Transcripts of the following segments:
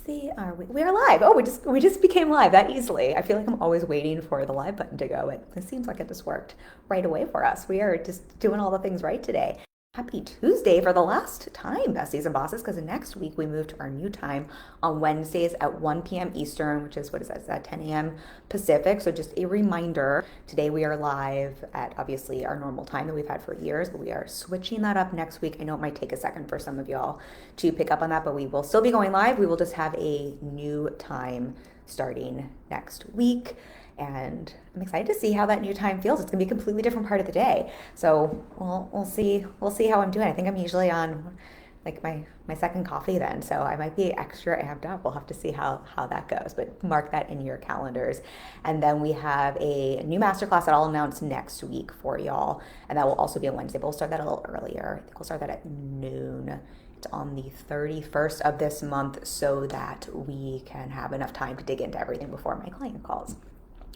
see, we are live. Oh, we just became live that easily. I feel like I'm always waiting for the live button to go. It seems like it just worked right away for us. We are just doing all the things right today. Happy Tuesday for the last time, besties and bosses, because next week we move to our new time on Wednesdays at 1 p.m. Eastern, which is, what is that? Is that 10 a.m. Pacific? So just a reminder, today we are live at obviously our normal time that we've had for years, but we are switching that up next week. I know it might take a second for some of y'all to pick up on that, but we will still be going live. We will just have a new time starting next week. And I'm excited to see how that new time feels. It's gonna be a completely different part of the day. So we'll see how I'm doing. I think I'm usually on like my second coffee then. So I might be extra amped up. We'll have to see how that goes. But mark that in your calendars. And then we have a new masterclass that I'll announce next week for y'all. And that will also be on Wednesday, but we'll start that a little earlier. I think we'll start that at noon. It's on the 31st of this month so that we can have enough time to dig into everything before my client calls.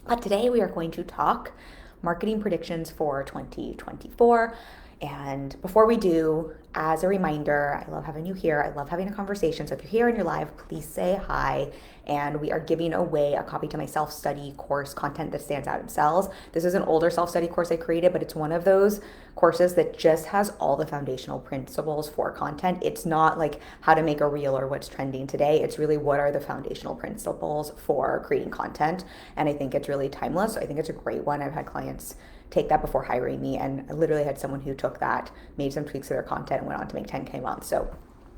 But today we are going to talk marketing predictions for 2024. And before we do, as a reminder, I love having you here. I love having a conversation. So if you're here and you're live, please say hi. And we are giving away a copy to my self-study course, Content That Stands Out and Sells. This is an older self-study course I created, but it's one of those courses that just has all the foundational principles for content. It's not like how to make a reel or what's trending today. It's really what are the foundational principles for creating content. And I think it's really timeless. So I think it's a great one. I've had clients take that before hiring me, and I literally had someone who took that, made some tweaks to their content, and went on to make 10K a month. So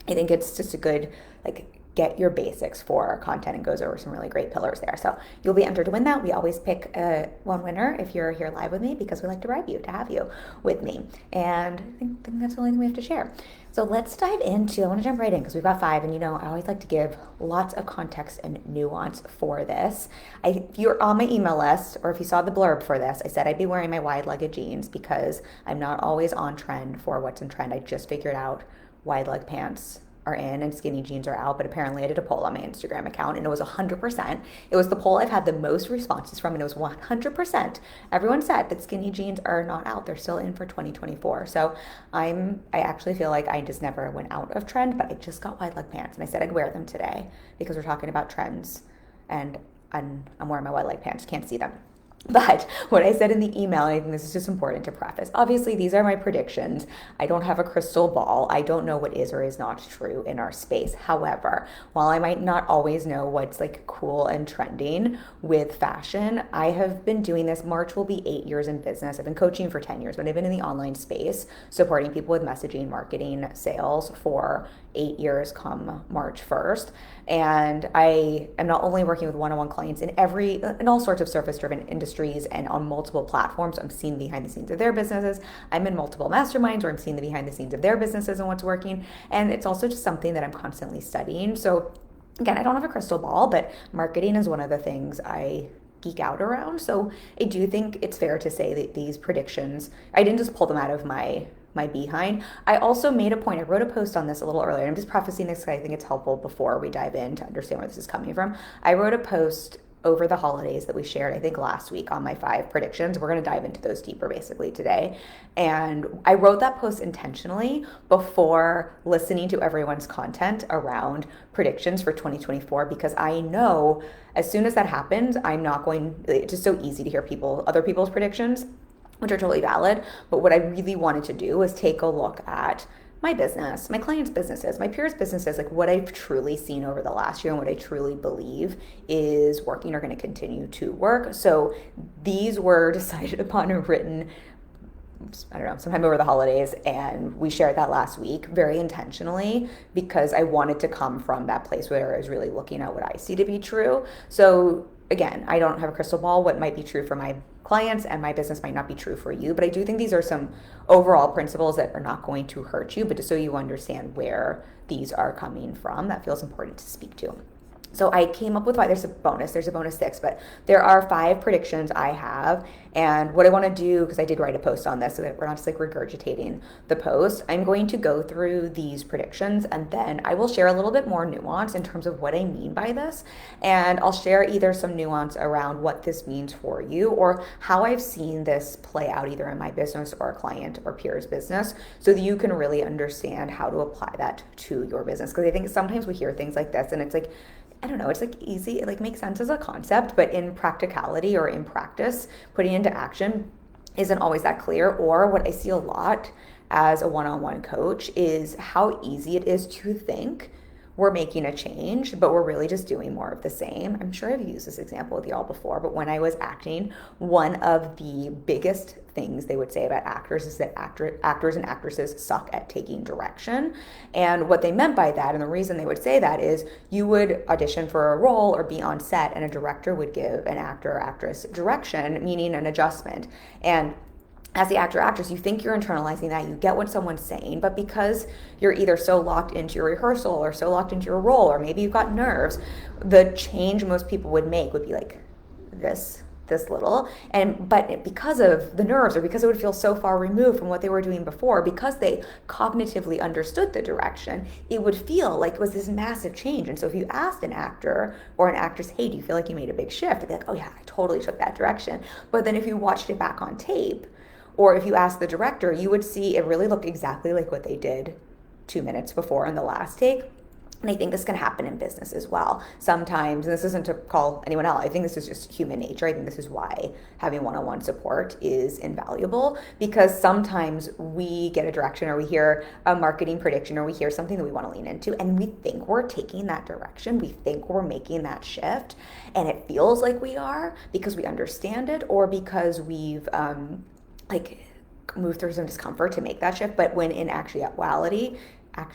I think it's just a good, like, get your basics for content and goes over some really great pillars there. So you'll be entered to win that. We always pick one winner if you're here live with me, because we like to bribe you to have you with me. And I think that's the only thing we have to share. So let's dive into, I want to jump right in because we've got 5, and I always like to give lots of context and nuance for this. If you're on my email list, or if you saw the blurb for this, I said I'd be wearing my wide-legged jeans because I'm not always on trend for what's in trend. I just figured out wide leg pants are in and skinny jeans are out, but apparently I did a poll on my Instagram account and it was 100%. It was the poll I've had the most responses from, and it was 100%. Everyone said that skinny jeans are not out. They're still in for 2024. So I actually feel like I just never went out of trend, but I just got wide leg pants and I said I'd wear them today because we're talking about trends, and I'm wearing my wide leg pants. Can't see them. But what I said in the email, I think this is just important to preface. Obviously, these are my predictions. I don't have a crystal ball. I don't know what is or is not true in our space. However, while I might not always know what's like cool and trending with fashion, I have been doing this. March will be 8 years in business. I've been coaching for 10 years, but I've been in the online space supporting people with messaging, marketing, sales for 8 years come March 1st. And I am not only working with one-on-one clients in all sorts of service-driven industries and on multiple platforms. I'm seeing behind the scenes of their businesses. I'm in multiple masterminds where I'm seeing the behind the scenes of their businesses and what's working. And it's also just something that I'm constantly studying. So again, I don't have a crystal ball, but marketing is one of the things I geek out around. So I do think it's fair to say that these predictions, I didn't just pull them out of my behind. I also made a point, I wrote a post on this a little earlier. I'm just prefacing this because I think it's helpful before we dive in to understand where this is coming from. I wrote a post over the holidays that we shared, I think last week, on my 5 predictions. We're going to dive into those deeper basically today. And I wrote that post intentionally before listening to everyone's content around predictions for 2024, because I know as soon as that happens, it's just so easy to hear other people's predictions, which are totally valid. But what I really wanted to do was take a look at my business, my clients' businesses, my peers' businesses, like what I've truly seen over the last year and what I truly believe is working or going to continue to work. So these were decided upon and written, I don't know, sometime over the holidays, and we shared that last week very intentionally because I wanted to come from that place where I was really looking at what I see to be true. So again, I don't have a crystal ball. What might be true for my clients and my business might not be true for you, but I do think these are some overall principles that are not going to hurt you, but just so you understand where these are coming from, that feels important to speak to. So I came up with five. There's a bonus six, but there are five predictions I have. And what I want to do, because I did write a post on this so that we're not just like regurgitating the post, I'm going to go through these predictions and then I will share a little bit more nuance in terms of what I mean by this. And I'll share either some nuance around what this means for you or how I've seen this play out either in my business or a client or peer's business so that you can really understand how to apply that to your business. Because I think sometimes we hear things like this and it's like, I don't know, it's like easy, it like makes sense as a concept, but in practicality or in practice, putting into action isn't always that clear. Or what I see a lot as a one-on-one coach is how easy it is to think we're making a change, but we're really just doing more of the same. I'm sure I've used this example with y'all before, but when I was acting, one of the biggest things they would say about actors is that actors and actresses suck at taking direction. And what they meant by that, and the reason they would say that is you would audition for a role or be on set and a director would give an actor or actress direction, meaning an adjustment. And as the actor or actress, you think you're internalizing that, you get what someone's saying, but because you're either so locked into your rehearsal or so locked into your role, or maybe you've got nerves, the change most people would make would be like this little. But because of the nerves or because it would feel so far removed from what they were doing before, because they cognitively understood the direction, it would feel like it was this massive change. And so if you asked an actor or an actress, hey, do you feel like you made a big shift? They'd be like, oh yeah, I totally took that direction. But then if you watched it back on tape, or if you ask the director, you would see it really looked exactly like what they did 2 minutes before in the last take. And I think this can happen in business as well. Sometimes, and this isn't to call anyone out, I think this is just human nature. I think this is why having one-on-one support is invaluable, because sometimes we get a direction or we hear a marketing prediction or we hear something that we want to lean into and we think we're taking that direction. We think we're making that shift and it feels like we are because we understand it or because we've move through some discomfort to make that shift. But when in actuality, can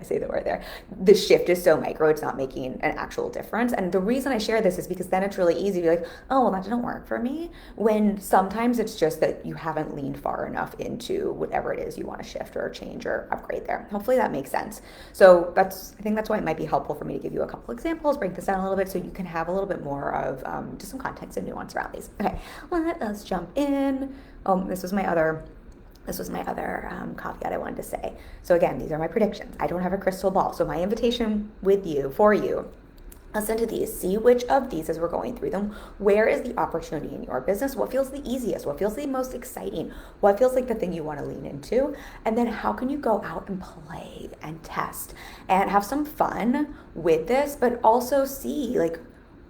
I say the word there? The shift is so micro, it's not making an actual difference. And the reason I share this is because then it's really easy to be like, oh, well, that didn't work for me. When sometimes it's just that you haven't leaned far enough into whatever it is you want to shift or change or upgrade there. Hopefully that makes sense. So I think that's why it might be helpful for me to give you a couple examples, break this down a little bit so you can have a little bit more of just some context and nuance around these. Okay, let us jump in. This was my other caveat I wanted to say. So again, these are my predictions. I don't have a crystal ball. So my invitation for you, listen to these. See which of these, as we're going through them, where is the opportunity in your business? What feels the easiest? What feels the most exciting? What feels like the thing you want to lean into? And then how can you go out and play and test and have some fun with this, but also see, like,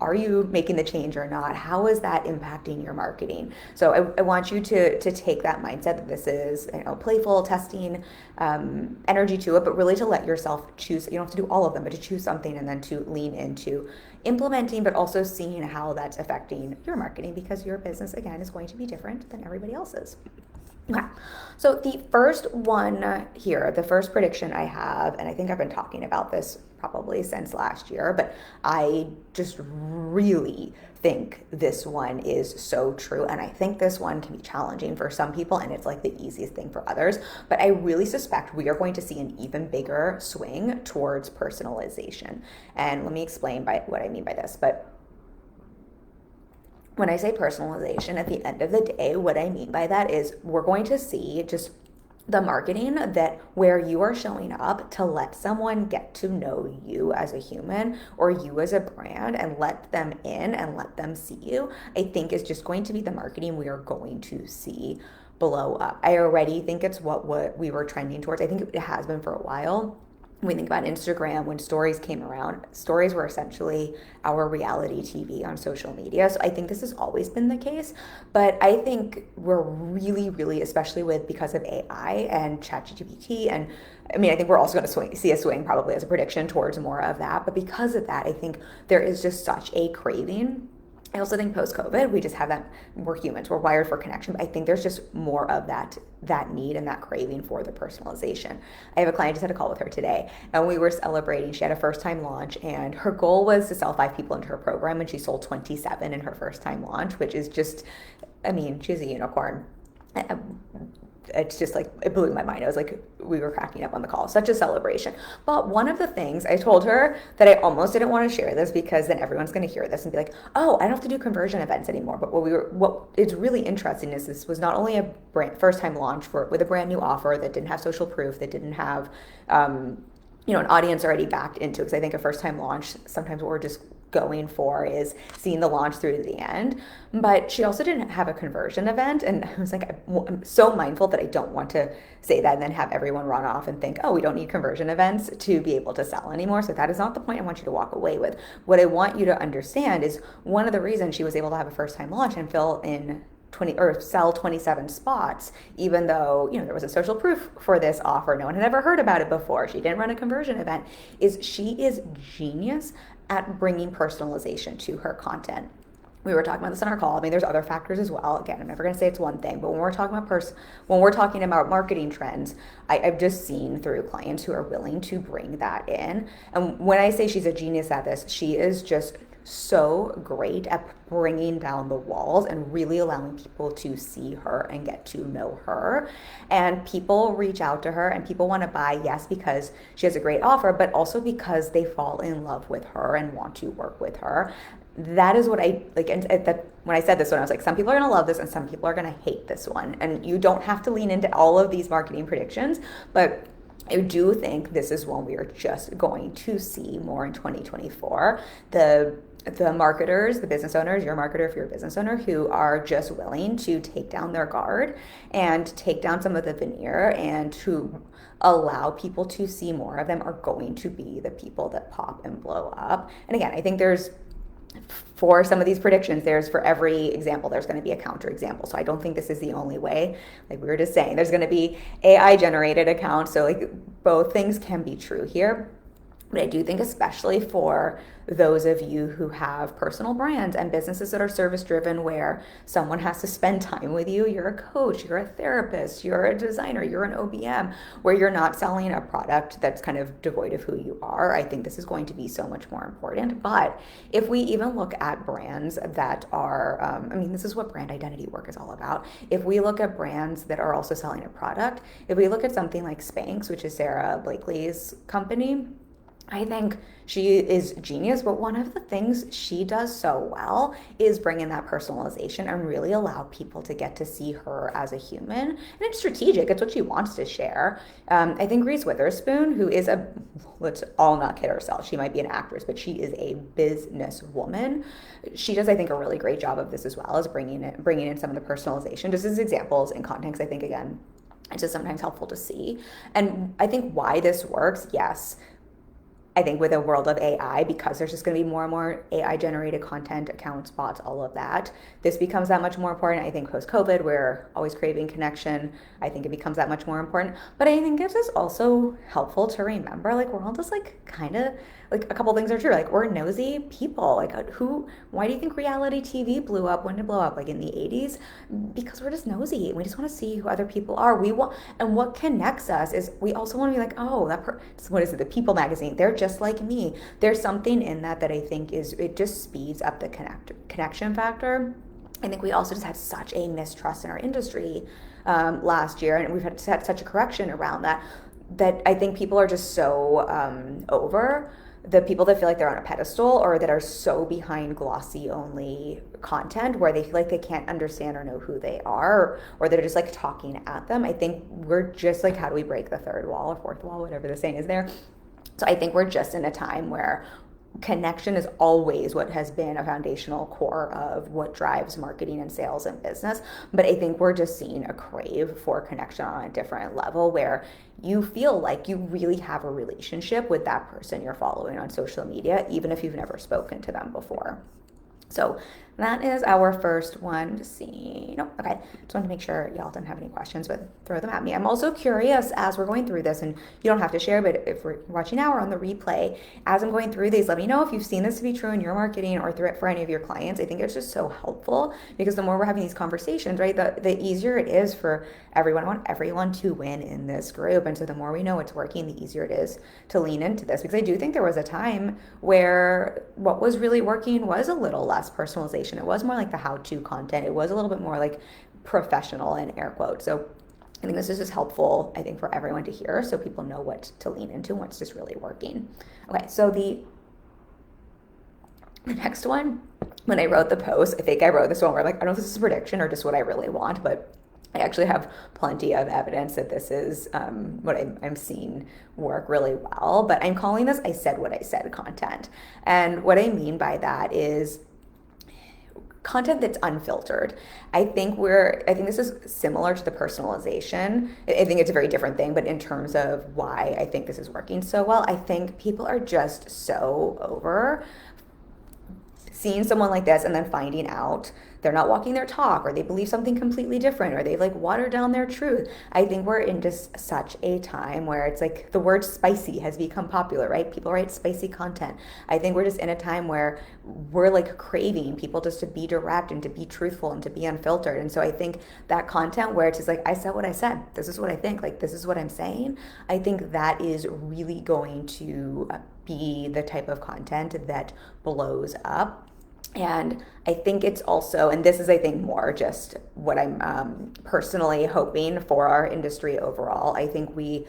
are you making the change or not? How is that impacting your marketing? So I want you to take that mindset that this is, playful testing, energy to it, but really to let yourself choose. You don't have to do all of them, but to choose something and then to lean into implementing, but also seeing how that's affecting your marketing, because your business, again, is going to be different than everybody else's. Okay. So the first one here, the first prediction I have, and I think I've been talking about this probably since last year, but I just really think this one is so true. And I think this one can be challenging for some people and it's like the easiest thing for others. But I really suspect we are going to see an even bigger swing towards personalization. And let me explain what I mean by this. But when I say personalization, at the end of the day, what I mean by that is we're going to see just the marketing that where you are showing up to let someone get to know you as a human or you as a brand and let them in and let them see you, I think is just going to be the marketing we are going to see blow up. I already think it's what we were trending towards. I think it has been for a while. When we think about Instagram, when stories came around, stories were essentially our reality TV on social media. So I think this has always been the case, but I think we're really, really, especially because of AI and ChatGPT, and I mean, I think we're also going to see a swing probably as a prediction towards more of that. But because of that, I think there is just such a craving. I also think post-COVID, we just have that, we're humans, we're wired for connection, but I think there's just more of that need and that craving for the personalization. I have a client, I just had a call with her today, and we were celebrating. She had a first-time launch, and her goal was to sell 5 people into her program, and she sold 27 in her first-time launch, which is just, I mean, she's a unicorn. it's just like, it blew my mind. I was like, we were cracking up on the call. Such a celebration. But one of the things I told her that I almost didn't want to share this, because then everyone's going to hear this and be like, oh, I don't have to do conversion events anymore. But what is really interesting is this was not only a first time launch with a brand new offer that didn't have social proof, that didn't have, an audience already backed into it. Because I think a first time launch, sometimes what we're just going for is seeing the launch through to the end. But she also didn't have a conversion event. And I was like, I'm so mindful that I don't want to say that and then have everyone run off and think, oh, we don't need conversion events to be able to sell anymore. So that is not the point I want you to walk away with. What I want you to understand is one of the reasons she was able to have a first time launch and fill in 20 or sell 27 spots, even though there was a social proof for this offer, no one had ever heard about it before, she didn't run a conversion event, is she is genius at bringing personalization to her content. We were talking about this on our call. I mean, there's other factors as well. Again, I'm never going to say it's one thing, but when we're talking about marketing trends, I've just seen through clients who are willing to bring that in. And when I say she's a genius at this, she is just so great at bringing down the walls and really allowing people to see her and get to know her. And people reach out to her and people want to buy, yes, because she has a great offer, but also because they fall in love with her and want to work with her. That is what I like. And that when I said this one, I was like, some people are going to love this and some people are going to hate this one. And you don't have to lean into all of these marketing predictions, but I do think this is one we are just going to see more in 2024. The marketers, the business owners, you're a marketer if you're a business owner, who are just willing to take down their guard and take down some of the veneer and to allow people to see more of them, are going to be the people that pop and blow up. And again, I think for some of these predictions, for every example, there's going to be a counter example. So I don't think this is the only way. Like we were just saying, there's going to be AI generated accounts. So like both things can be true here. But I do think especially for those of you who have personal brands and businesses that are service driven, where someone has to spend time with you, you're a coach, you're a therapist, you're a designer, you're an OBM, where you're not selling a product that's kind of devoid of who you are, I think this is going to be so much more important. But if we even look at brands that are, this is what brand identity work is all about. If we look at brands that are also selling a product, if we look at something like Spanx, which is Sarah Blakely's company, I think she is genius, but one of the things she does so well is bring in that personalization and really allow people to get to see her as a human. And it's strategic. It's what she wants to share. I think Reese Witherspoon, who is let's all not kid ourselves, she might be an actress, but she is a businesswoman. She does, I think, a really great job of this as well, as bringing in some of the personalization. Just as examples in context, I think, again, it's just sometimes helpful to see. And I think why this works, yes, I think with a world of AI, because there's just going to be more and more AI generated content, accounts, bots, all of that, this becomes that much more important. I think post-COVID, we're always craving connection. I think it becomes that much more important. But I think it's just also helpful to remember, like, we're all just like kind of like, a couple things are true. Like, we're nosy people. Like, why do you think reality TV blew up? When did it blow up? Like in the 80s? Because we're just nosy. We just want to see who other people are. And what connects us is we also want to be like, oh, what is it? The People magazine. They're just like me. There's something in that I think it just speeds up the connection factor. I think we also just had such a mistrust in our industry last year, and we've had such a correction around that I think people are just so over the people that feel like they're on a pedestal, or that are so behind glossy only content where they feel like they can't understand or know who they are, or they're just like talking at them. I think we're just like, how do we break the third wall or fourth wall, whatever the saying is there. So I think we're just in a time where connection is always what has been a foundational core of what drives marketing and sales and business. But I think we're just seeing a crave for connection on a different level, where you feel like you really have a relationship with that person you're following on social media, even if you've never spoken to them before. So that is our first one. Just see. Nope. Okay. Just wanted to make sure y'all didn't have any questions, but throw them at me. I'm also curious as we're going through this, and you don't have to share, but if we're watching now or on the replay, as I'm going through these, let me know if you've seen this to be true in your marketing or for any of your clients. I think it's just so helpful, because the more we're having these conversations, right, the easier it is for everyone. I want everyone to win in this group. And so the more we know it's working, the easier it is to lean into this, because I do think there was a time where what was really working was a little less personalization. It was more like the how-to content. It was a little bit more like professional, in air quotes. So I think this is just helpful, I think, for everyone to hear so people know what to lean into and what's just really working. Okay, so the next one, when I wrote the post, I think I wrote this one where I'm like, I don't know if this is a prediction or just what I really want, but I actually have plenty of evidence that this is what I'm seeing work really well. But I'm calling this I said what I said content. And what I mean by that is content that's unfiltered. I think this is similar to the personalization. I think it's a very different thing, but in terms of why I think this is working so well, I think people are just so over seeing someone like this and then finding out they're not walking their talk, or they believe something completely different, or they've like watered down their truth. I think we're in just such a time where it's like the word spicy has become popular, right? People write spicy content. I think we're just in a time where we're like craving people just to be direct and to be truthful and to be unfiltered. And so I think that content where it's just like, I said what I said, this is what I think, like this is what I'm saying, I think that is really going to be the type of content that blows up. And I think it's also, and this is, I think, more just what I'm personally hoping for our industry overall. I think we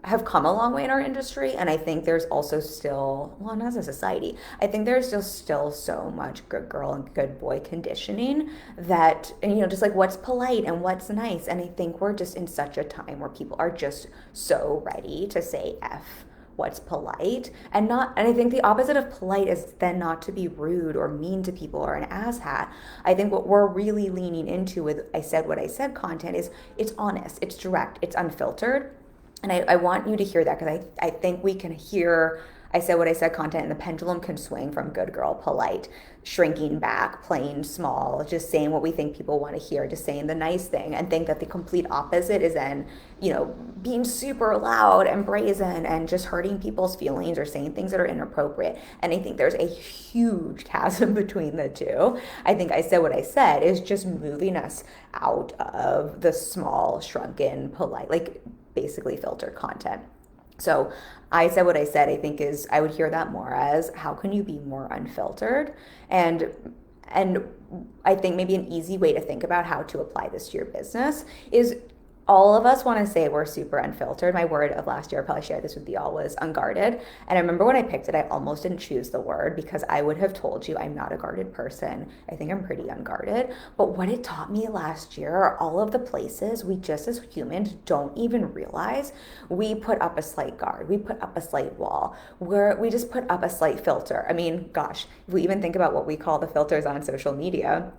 have come a long way in our industry, and I think there's also still, well, not as a society, I think there's just still so much good girl and good boy conditioning that, and just like what's polite and what's nice. And I think we're just in such a time where people are just so ready to say F what's polite, and I think the opposite of polite is then not to be rude or mean to people or an asshat. I think what we're really leaning into with I said what I said content is it's honest, it's direct, it's unfiltered. And I want you to hear that, because I think we can hear I said what I said content, and the pendulum can swing from good girl, polite, shrinking back, playing small, just saying what we think people want to hear, just saying the nice thing, and think that the complete opposite is then, being super loud and brazen and just hurting people's feelings or saying things that are inappropriate. And I think there's a huge chasm between the two. I think I said what I said is just moving us out of the small, shrunken, polite, like basically filtered content. So I said what I said, I think is, I would hear that more as, how can you be more unfiltered? And I think maybe an easy way to think about how to apply this to your business is, all of us want to say we're super unfiltered. My word of last year, I probably shared this with y'all, was unguarded. And I remember when I picked it, I almost didn't choose the word, because I would have told you I'm not a guarded person. I think I'm pretty unguarded. But what it taught me last year are all of the places we just as humans don't even realize we put up a slight guard. We put up a slight wall, where we just put up a slight filter. I mean, gosh, if we even think about what we call the filters on social media,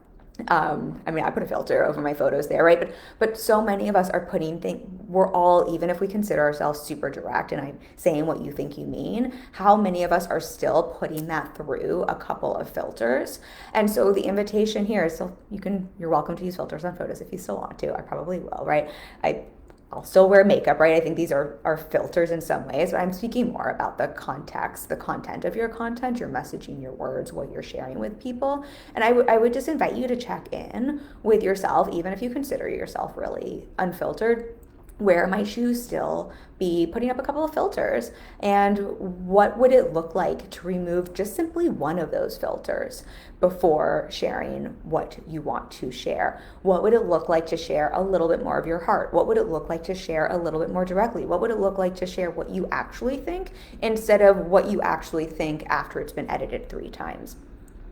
I put a filter over my photos there, right? But so many of us are putting things, we're all, even if we consider ourselves super direct and I'm saying what you think you mean, how many of us are still putting that through a couple of filters? And so the invitation here is, so you're welcome to use filters on photos if you still want to. I probably will, right? I'll still wear makeup, right? I think these are filters in some ways, but I'm speaking more about the context, the content of your content, your messaging, your words, what you're sharing with people. And I would just invite you to check in with yourself, even if you consider yourself really unfiltered. Where might you still be putting up a couple of filters? And what would it look like to remove just simply one of those filters before sharing what you want to share? What would it look like to share a little bit more of your heart? What would it look like to share a little bit more directly? What would it look like to share what you actually think instead of what you actually think after it's been edited 3 times?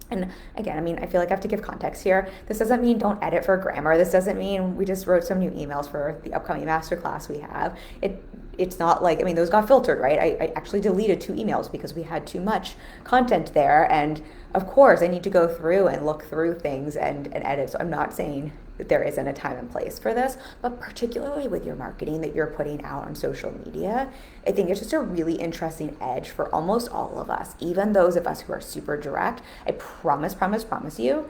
And again, I feel like I have to give context here. This doesn't mean don't edit for grammar. This doesn't mean we just wrote some new emails for the upcoming masterclass we have. It's not like, those got filtered, right? I actually deleted 2 emails because we had too much content there. And of course, I need to go through and look through things and edit. So I'm not saying that there isn't a time and place for this, but particularly with your marketing that you're putting out on social media, I think it's just a really interesting edge for almost all of us, even those of us who are super direct. I promise you,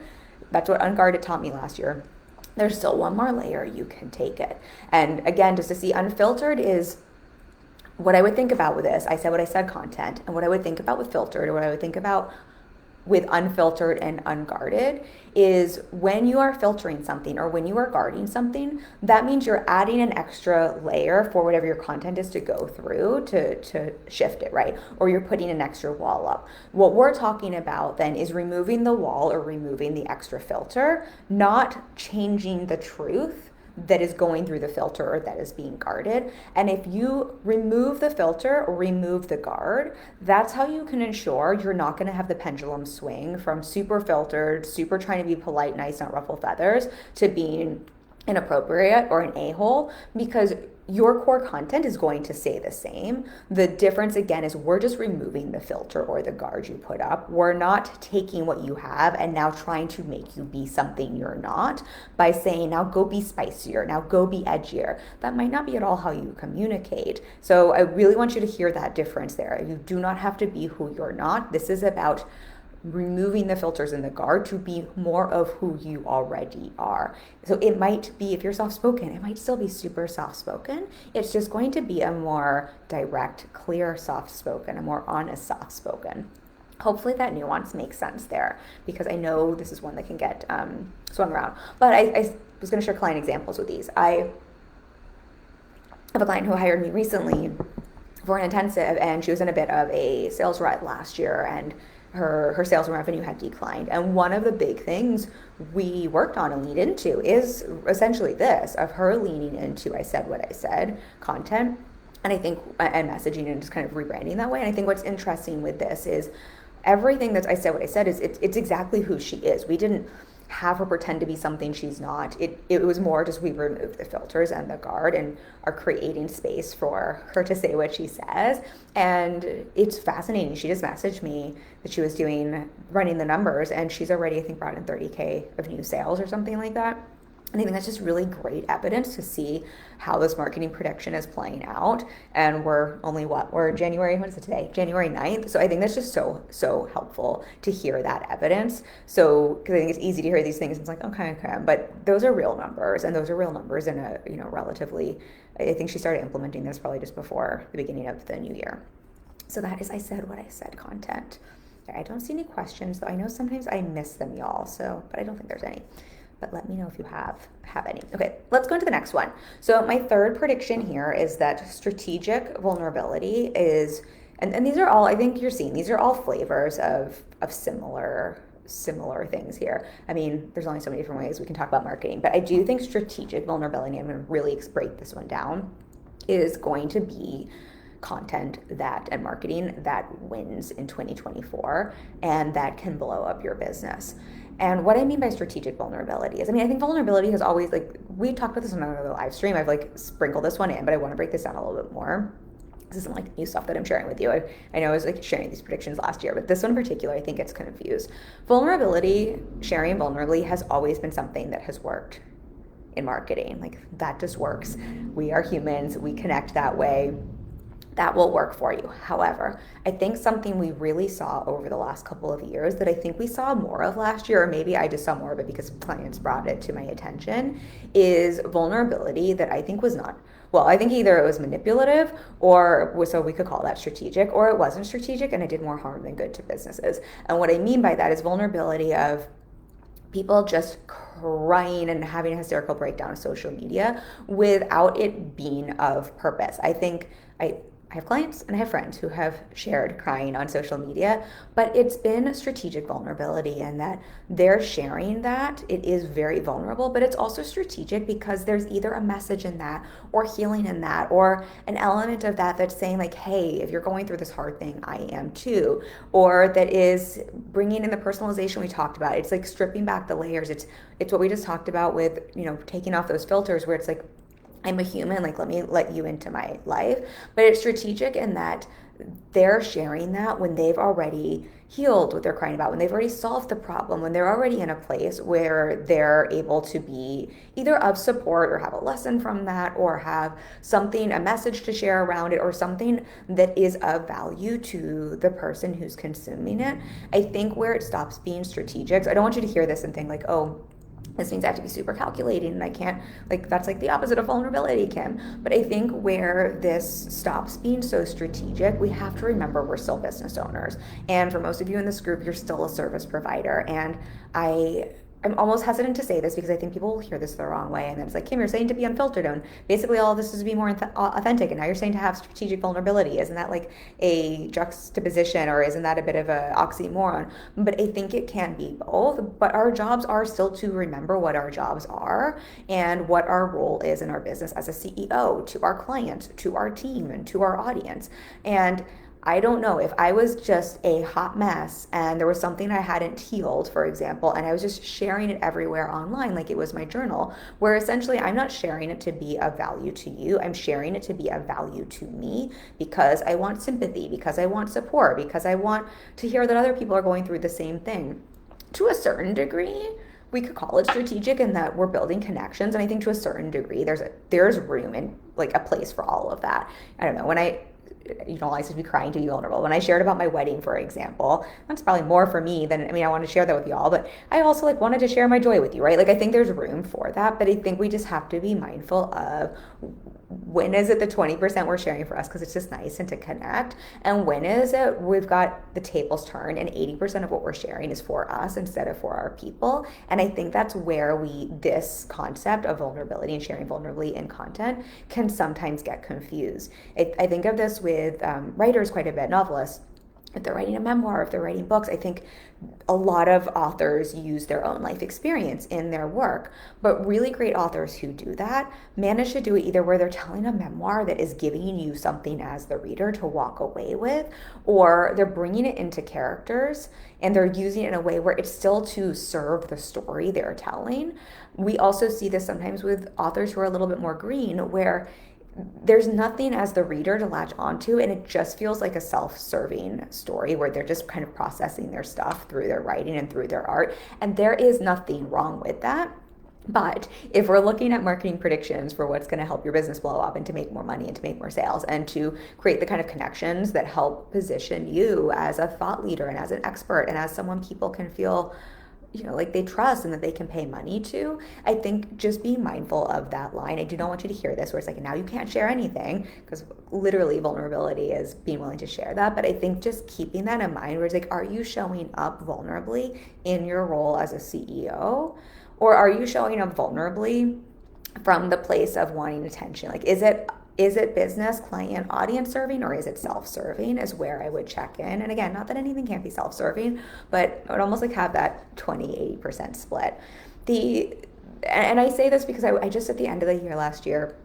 that's what Unguarded taught me last year. There's still one more layer you can take it. And again, just to see unfiltered is what I would think about with this. I said what I said content, and what I would think about with filtered, or what I would think about with unfiltered and unguarded is, when you are filtering something or when you are guarding something, that means you're adding an extra layer for whatever your content is to go through to shift it, right? Or you're putting an extra wall up. What we're talking about then is removing the wall or removing the extra filter, not changing the truth, that is going through the filter or that is being guarded. And if you remove the filter or remove the guard, that's how you can ensure you're not going to have the pendulum swing from super filtered, super trying to be polite, nice, not ruffle feathers, to being inappropriate or an a-hole, because your core content is going to stay the same. The difference again is we're just removing the filter or the guard you put up. We're not taking what you have and now trying to make you be something you're not by saying, now go be spicier, now go be edgier. That might not be at all how you communicate. So I really want you to hear that difference there. You do not have to be who you're not. This is about removing the filters and the guard to be more of who you already are. So it might be, if you're soft-spoken, it might still be super soft-spoken. It's just going to be a more direct, clear soft-spoken, a more honest soft-spoken. Hopefully that nuance makes sense there, because I know this is one that can get swung around. But I was going to share client examples with these. I have a client who hired me recently for an intensive, and she was in a bit of a sales rut last year, and her sales revenue had declined. And one of the big things we worked on and lead into is essentially this, of her leaning into I said what I said content, and I think, and messaging, and just kind of rebranding that way. And I think what's interesting with this is everything that I said what I said is it's exactly who she is. We didn't have her pretend to be something she's not. It was more just we removed the filters and the guard and are creating space for her to say what she says. And it's fascinating. She just messaged me that she was running the numbers, and she's already, I think, brought in 30K of new sales or something like that. And I think that's just really great evidence to see how this marketing prediction is playing out. And we're only we're January, what is it today? January 9th. So I think that's just so helpful to hear that evidence. So, because I think it's easy to hear these things. It's like, okay. But those are real numbers, and those are real numbers in a, relatively, I think she started implementing this probably just before the beginning of the new year. So that is I said what I said content. I don't see any questions, though I know sometimes I miss them, y'all. So, but I don't think there's any. But let me know if you have any. Okay, let's go into the next one. So my third prediction here is that strategic vulnerability is, and these are all, I think you're seeing, these are all flavors of similar things here. I mean, there's only so many different ways we can talk about marketing, but I do think strategic vulnerability, I'm going to really break this one down, is going to be content and marketing that wins in 2024 and that can blow up your business. And what I mean by strategic vulnerability is, I think vulnerability has always, we talked about this on another live stream. I've sprinkled this one in, but I want to break this down a little bit more. This isn't new stuff that I'm sharing with you. I know I was sharing these predictions last year, but this one in particular, I think it's confused. Sharing vulnerably has always been something that has worked in marketing. That just works. We are humans. We connect that way. That will work for you. However, I think something we really saw over the last couple of years that I think we saw more of last year, or maybe I just saw more of it because clients brought it to my attention, is vulnerability that I think was not, I think either it was manipulative so we could call that strategic, or it wasn't strategic and it did more harm than good to businesses. And what I mean by that is vulnerability of people just crying and having a hysterical breakdown of social media without it being of purpose. I think I have clients and I have friends who have shared crying on social media, but it's been strategic vulnerability in that they're sharing that. It is very vulnerable, but it's also strategic because there's either a message in that or healing in that or an element of that that's saying hey, if you're going through this hard thing, I am too. Or that is bringing in the personalization we talked about. It's stripping back the layers. It's what we just talked about with, taking off those filters where it's I'm a human, let me let you into my life. But it's strategic in that they're sharing that when they've already healed what they're crying about, when they've already solved the problem, when they're already in a place where they're able to be either of support or have a lesson from that or have a message to share around it or something that is of value to the person who's consuming it. I think where it stops being strategic, so I don't want you to hear this and think this means I have to be super calculating and I can't, that's the opposite of vulnerability, Kim. But I think where this stops being so strategic, we have to remember we're still business owners. And for most of you in this group, you're still a service provider. And I I'm almost hesitant to say this because I think people will hear this the wrong way. And then it's like, Kim, you're saying to be unfiltered. And basically, all of this is to be more authentic. And now you're saying to have strategic vulnerability. Isn't that like a juxtaposition, or isn't that a bit of an oxymoron? But I think it can be both. But our jobs are still to remember what our jobs are and what our role is in our business as a CEO, to our clients, to our team, and to our audience. And I don't know if I was just a hot mess and there was something I hadn't healed, for example, and I was just sharing it everywhere online like it was my journal, where essentially I'm not sharing it to be of value to you. I'm sharing it to be of value to me because I want sympathy, because I want support, because I want to hear that other people are going through the same thing. To a certain degree, we could call it strategic in that we're building connections, and I think to a certain degree there's room and like a place for all of that. I don't know, when I like to be crying to be vulnerable. When I shared about my wedding, for example, that's probably more for me than, I want to share that with y'all, but I also like wanted to share my joy with you, right? Like I think there's room for that, but I think we just have to be mindful of when is it the 20% we're sharing for us because it's just nice and to connect, and when is it we've got the tables turned and 80% of what we're sharing is for us instead of for our people. And I think that's where this concept of vulnerability and sharing vulnerably in content can sometimes get confused. I think of this with writers quite a bit, novelists. If they're writing a memoir, if they're writing books, I think a lot of authors use their own life experience in their work. But really great authors who do that manage to do it either where they're telling a memoir that is giving you something as the reader to walk away with, or they're bringing it into characters and they're using it in a way where it's still to serve the story they're telling. We also see this sometimes with authors who are a little bit more green, where there's nothing as the reader to latch onto, and it just feels like a self-serving story where they're just kind of processing their stuff through their writing and through their art. And there is nothing wrong with that. But if we're looking at marketing predictions for what's going to help your business blow up and to make more money and to make more sales and to create the kind of connections that help position you as a thought leader and as an expert and as someone people can feel like they trust and that they can pay money to, I think just be mindful of that line. I do not want you to hear this where it's like, now you can't share anything, because literally vulnerability is being willing to share that. But I think just keeping that in mind, where it's like, are you showing up vulnerably in your role as a CEO? Or are you showing up vulnerably from the place of wanting attention? Like, is it business, client, audience serving, or is it self-serving is where I would check in. And again, not that anything can't be self-serving, but I would almost like have that 20-80% split. And I say this because I just at the end of the year last year,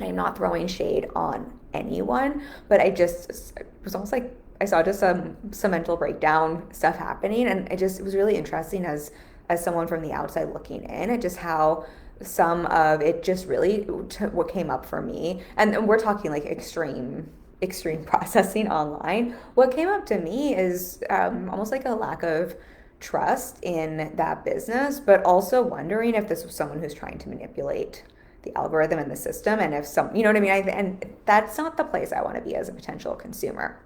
I'm not throwing shade on anyone, but it was almost like I saw just some mental breakdown stuff happening. And it was really interesting as someone from the outside looking in at just how some of it just really what came up for me, and we're talking like extreme processing online. What came up to me is almost like a lack of trust in that business, but also wondering if this was someone who's trying to manipulate the algorithm and the system, and if you know what I mean. And that's not the place I want to be as a potential consumer.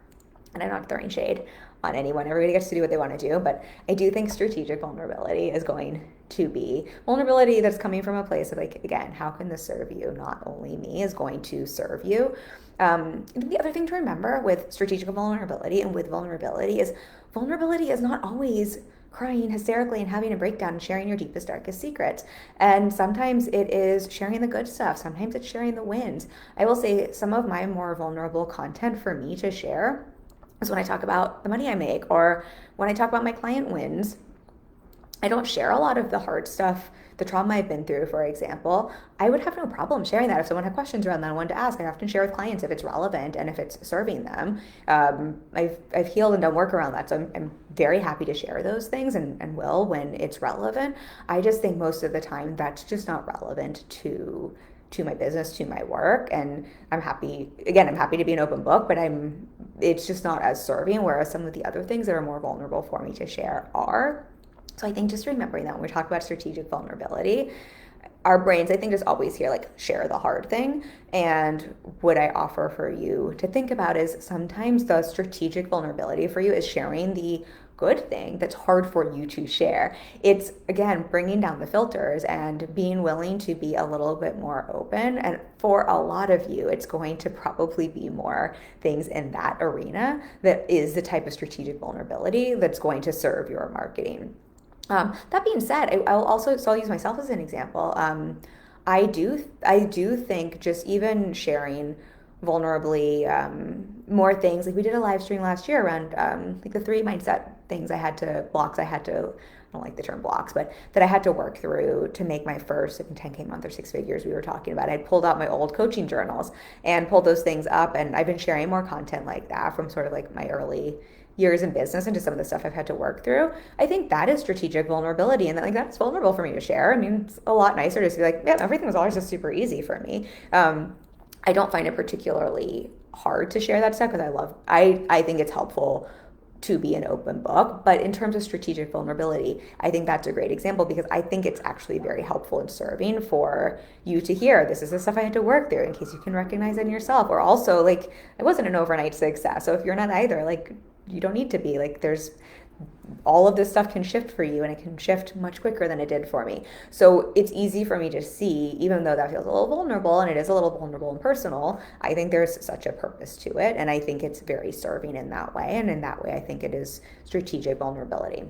And I'm not throwing shade on anyone. Everybody gets to do what they want to do, but I do think strategic vulnerability is going to be vulnerability that's coming from a place of like, again, how can this serve you? Not only me is going to serve you. The other thing to remember with strategic vulnerability and with vulnerability is not always crying hysterically and having a breakdown and sharing your deepest, darkest secrets. And sometimes it is sharing the good stuff. Sometimes it's sharing the wins. I will say some of my more vulnerable content for me to share is when I talk about the money I make, or when I talk about my client wins. I don't share a lot of the hard stuff, the trauma I've been through, for example. I would have no problem sharing that if someone had questions around that I wanted to ask. I often share with clients if it's relevant and if it's serving them. I've healed and done work around that, so I'm very happy to share those things and will when it's relevant. I just think most of the time that's just not relevant to my business, to my work. And I'm happy to be an open book, but it's just not as serving, whereas some of the other things that are more vulnerable for me to share are. So I think just remembering that when we talk about strategic vulnerability, our brains, I think, just always hear like share the hard thing. And what I offer for you to think about is sometimes the strategic vulnerability for you is sharing the good thing that's hard for you to share. It's, again, bringing down the filters and being willing to be a little bit more open. And for a lot of you, it's going to probably be more things in that arena that is the type of strategic vulnerability that's going to serve your marketing. That being said, I'll also, so I'll use myself as an example. I do think just even sharing vulnerably more things. Like we did a live stream last year around like the three mindset things blocks I had to, I don't like the term blocks, but that I had to work through to make my first, like, 10K month or six figures we were talking about. I'd pulled out my old coaching journals and pulled those things up, and I've been sharing more content like that from sort of like my early years in business into some of the stuff I've had to work through. I think that is strategic vulnerability, and that, like, that's vulnerable for me to share. I mean, it's a lot nicer to be like, yeah, everything was always just super easy for me. I don't find it particularly hard to share that stuff because I think it's helpful to be an open book. But in terms of strategic vulnerability, I think that's a great example because I think it's actually very helpful in serving for you to hear, this is the stuff I had to work through, in case you can recognize it in yourself. Or also, like, I wasn't an overnight success. So if you're not either, like, you don't need to be. Like, there's all of this stuff can shift for you, and it can shift much quicker than it did for me. So it's easy for me to see, even though that feels a little vulnerable, and it is a little vulnerable and personal, I think there's such a purpose to it. And I think it's very serving in that way. And in that way, I think it is strategic vulnerability.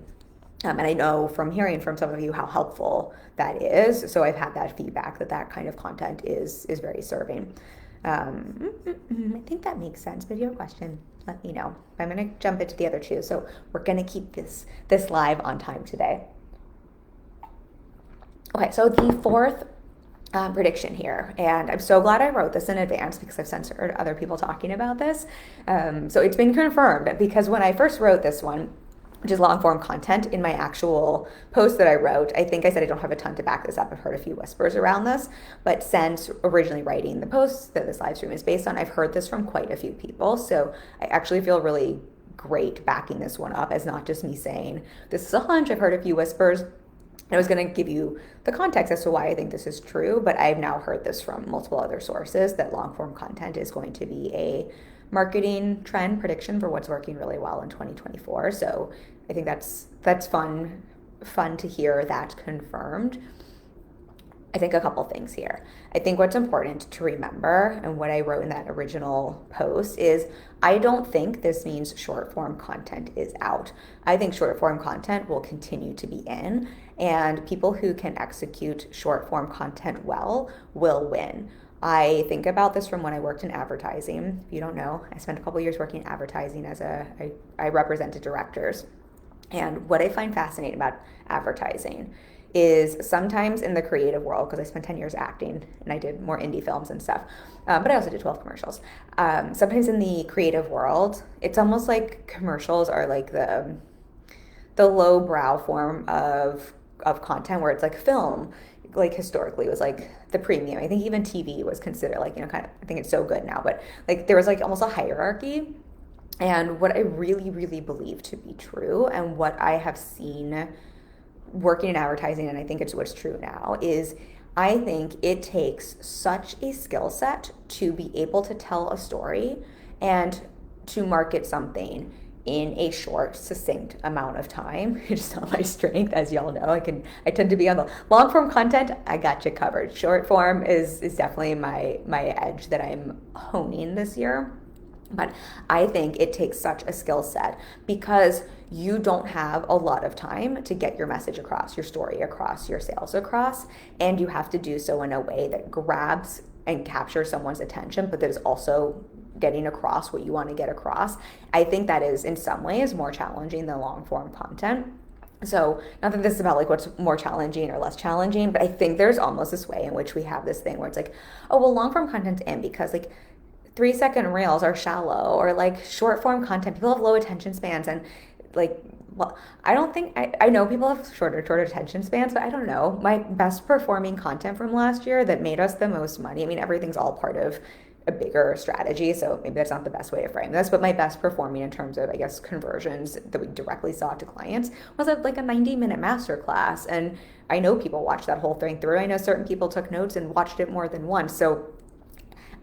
And I know from hearing from some of you how helpful that is. So I've had that feedback that that kind of content is very serving. I think that makes sense. But if you have a question, let me know. I'm going to jump into the other two. So we're going to keep this live on time today. Okay, so the fourth prediction here, and I'm so glad I wrote this in advance because I've censored other people talking about this. So it's been confirmed because when I first wrote this one, which is long form content, in my actual post that I wrote, I think I said I don't have a ton to back this up. I've heard a few whispers around this, but since originally writing the post that this live stream is based on, I've heard this from quite a few people. So I actually feel really great backing this one up as not just me saying, this is a hunch, I've heard a few whispers. I was going to give you the context as to why I think this is true, but I've now heard this from multiple other sources that long form content is going to be a marketing trend prediction for what's working really well in 2024. So I think that's fun to hear that confirmed. I think a couple things here. I think what's important to remember, and what I wrote in that original post, is I don't think this means short form content is out. I think short form content will continue to be in, and people who can execute short form content well will win. I think about this from when I worked in advertising. If you don't know, I spent a couple years working in advertising I represented directors. And what I find fascinating about advertising is sometimes in the creative world, because I spent 10 years acting and I did more indie films and stuff, but I also did 12 commercials. Sometimes in the creative world, it's almost like commercials are like the lowbrow form of content, where it's like film, like historically was like the premium. I think even TV was considered like, kind of, I think it's so good now, but like there was like almost a hierarchy. And what I really, really believe to be true, and what I have seen working in advertising, and I think it's what's true now, is I think it takes such a skill set to be able to tell a story and to market something in a short, succinct amount of time. It's not my strength, as y'all know. I tend to be on the long form content. I got you covered. Short form is definitely my edge that I'm honing this year. But I think it takes such a skill set because you don't have a lot of time to get your message across, your story across, your sales across, and you have to do so in a way that grabs and captures someone's attention, but that is also getting across what you want to get across. I think that is in some ways more challenging than long form content. So not that this is about like what's more challenging or less challenging, but I think there's almost this way in which we have this thing where it's like, oh, well, long form content's in because like 3-second reels are shallow, or like short form content, people have low attention spans, and like, well, I don't think, I know people have shorter attention spans, but I don't know. My best performing content from last year that made us the most money, I mean, everything's all part of a bigger strategy, so maybe that's not the best way to frame this, but my best performing in terms of, I guess, conversions that we directly saw to clients was like a 90-minute masterclass. And I know people watched that whole thing through. I know certain people took notes and watched it more than once. So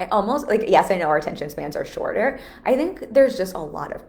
I almost, like, yes, I know our attention spans are shorter. I think there's just a lot of,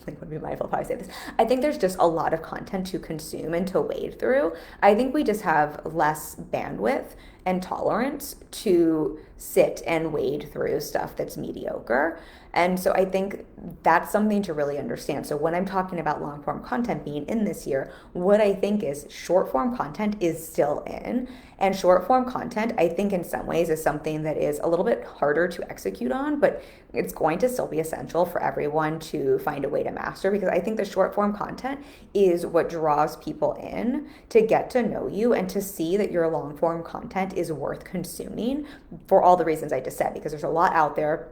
like, would be mindful if I say this. I think there's just a lot of content to consume and to wade through. I think we just have less bandwidth and tolerance to sit and wade through stuff that's mediocre. And so I think that's something to really understand. So when I'm talking about long form content being in this year, what I think is short form content is still in. And short form content, I think in some ways is something that is a little bit harder to execute on, but it's going to still be essential for everyone to find a way to master, because I think the short form content is what draws people in to get to know you and to see that your long form content is worth consuming for all the reasons I just said, because there's a lot out there.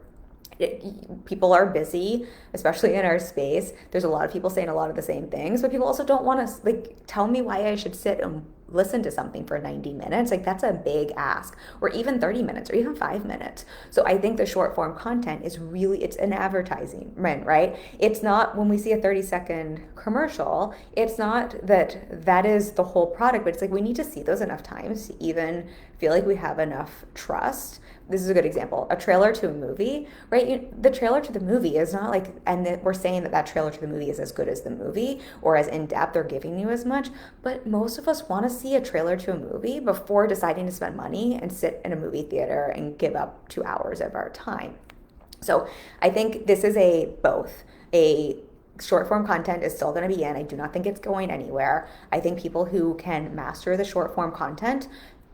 People are busy, especially in our space. There's a lot of people saying a lot of the same things, but people also don't want to like tell me why I should sit and listen to something for 90 minutes. Like that's a big ask, or even 30 minutes or even 5 minutes. So I think the short form content is really, it's an advertising, right? It's not, when we see a 30-second commercial, it's not that that is the whole product, but it's like we need to see those enough times to even feel like we have enough trust. This is a good example. A trailer to a movie, right? The trailer to the movie is not like, and we're saying that that trailer to the movie is as good as the movie or as in depth or giving you as much, but most of us want to see a trailer to a movie before deciding to spend money and sit in a movie theater and give up 2 hours of our time. So I think this is a both. A short form content is still going to be in. I do not think it's going anywhere. I think people who can master the short form content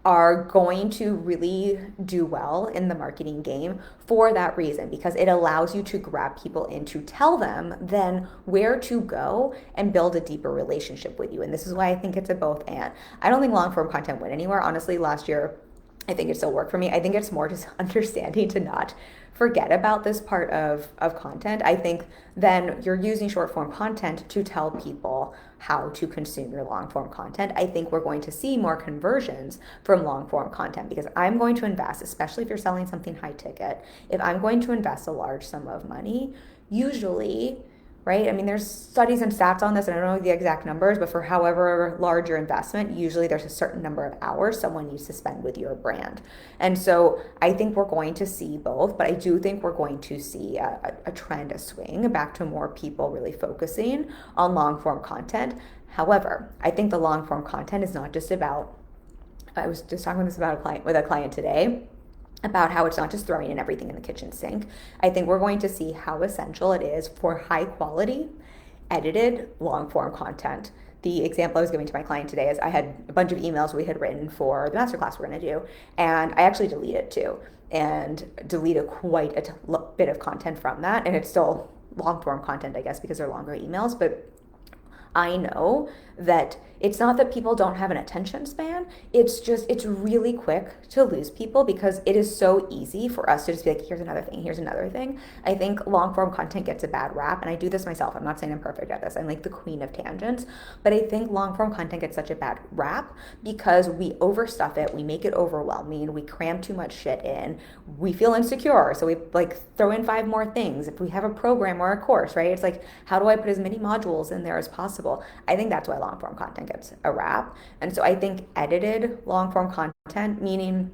are going to really do well in the marketing game for that reason, because it allows you to grab people in to tell them then where to go and build a deeper relationship with you. And this is why I think it's a both and. I don't think long form content went anywhere. Honestly, last year, I think it still worked for me. I think it's more just understanding to not forget about this part of content. I think then you're using short form content to tell people how to consume your long form content. I think we're going to see more conversions from long form content, because I'm going to invest, especially if you're selling something high ticket, if I'm going to invest a large sum of money, usually, right? I mean, there's studies and stats on this, and I don't know the exact numbers, but for however large your investment, usually there's a certain number of hours someone needs to spend with your brand. And so I think we're going to see both, but I do think we're going to see a trend, a swing back to more people really focusing on long form content. However, I think the long form content is not just about, I was just talking with a client today, about how it's not just throwing in everything in the kitchen sink. I think we're going to see how essential it is for high quality, edited, long form content. The example I was giving to my client today is I had a bunch of emails we had written for the masterclass we're going to do, and I actually deleted two, and deleted quite a bit of content from that. And it's still long form content, I guess, because they're longer emails, but I know that it's not that people don't have an attention span. It's just, it's really quick to lose people, because it is so easy for us to just be like, here's another thing, here's another thing. I think long form content gets a bad rap, and I do this myself. I'm not saying I'm perfect at this. I'm like the queen of tangents, but I think long form content gets such a bad rap because we overstuff it. We make it overwhelming. We cram too much shit in. We feel insecure. So we like throw in 5 more things. If we have a program or a course, right? It's like, how do I put as many modules in there as possible? I think that's why long form content gets a rap. And so I think edited long form content, meaning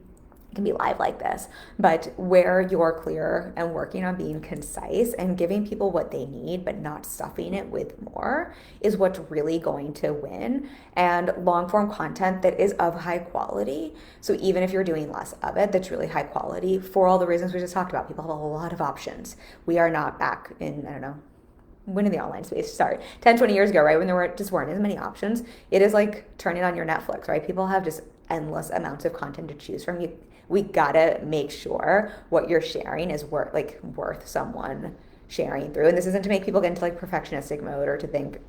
it can be live like this, but where you're clear and working on being concise and giving people what they need, but not stuffing it with more, is what's really going to win. And long form content that is of high quality. So even if you're doing less of it, that's really high quality for all the reasons we just talked about. People have a lot of options. We are not back in, I don't know, when in the online space start 10, 20 years ago, right? When there weren't as many options. It is like turning on your Netflix, right? People have just endless amounts of content to choose from. We gotta make sure what you're sharing is worth someone sharing through. And this isn't to make people get into like perfectionistic mode or to think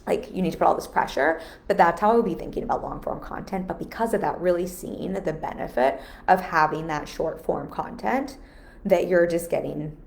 like you need to put all this pressure, but that's how I would be thinking about long form content. But because of that, really seeing the benefit of having that short form content that you're just getting,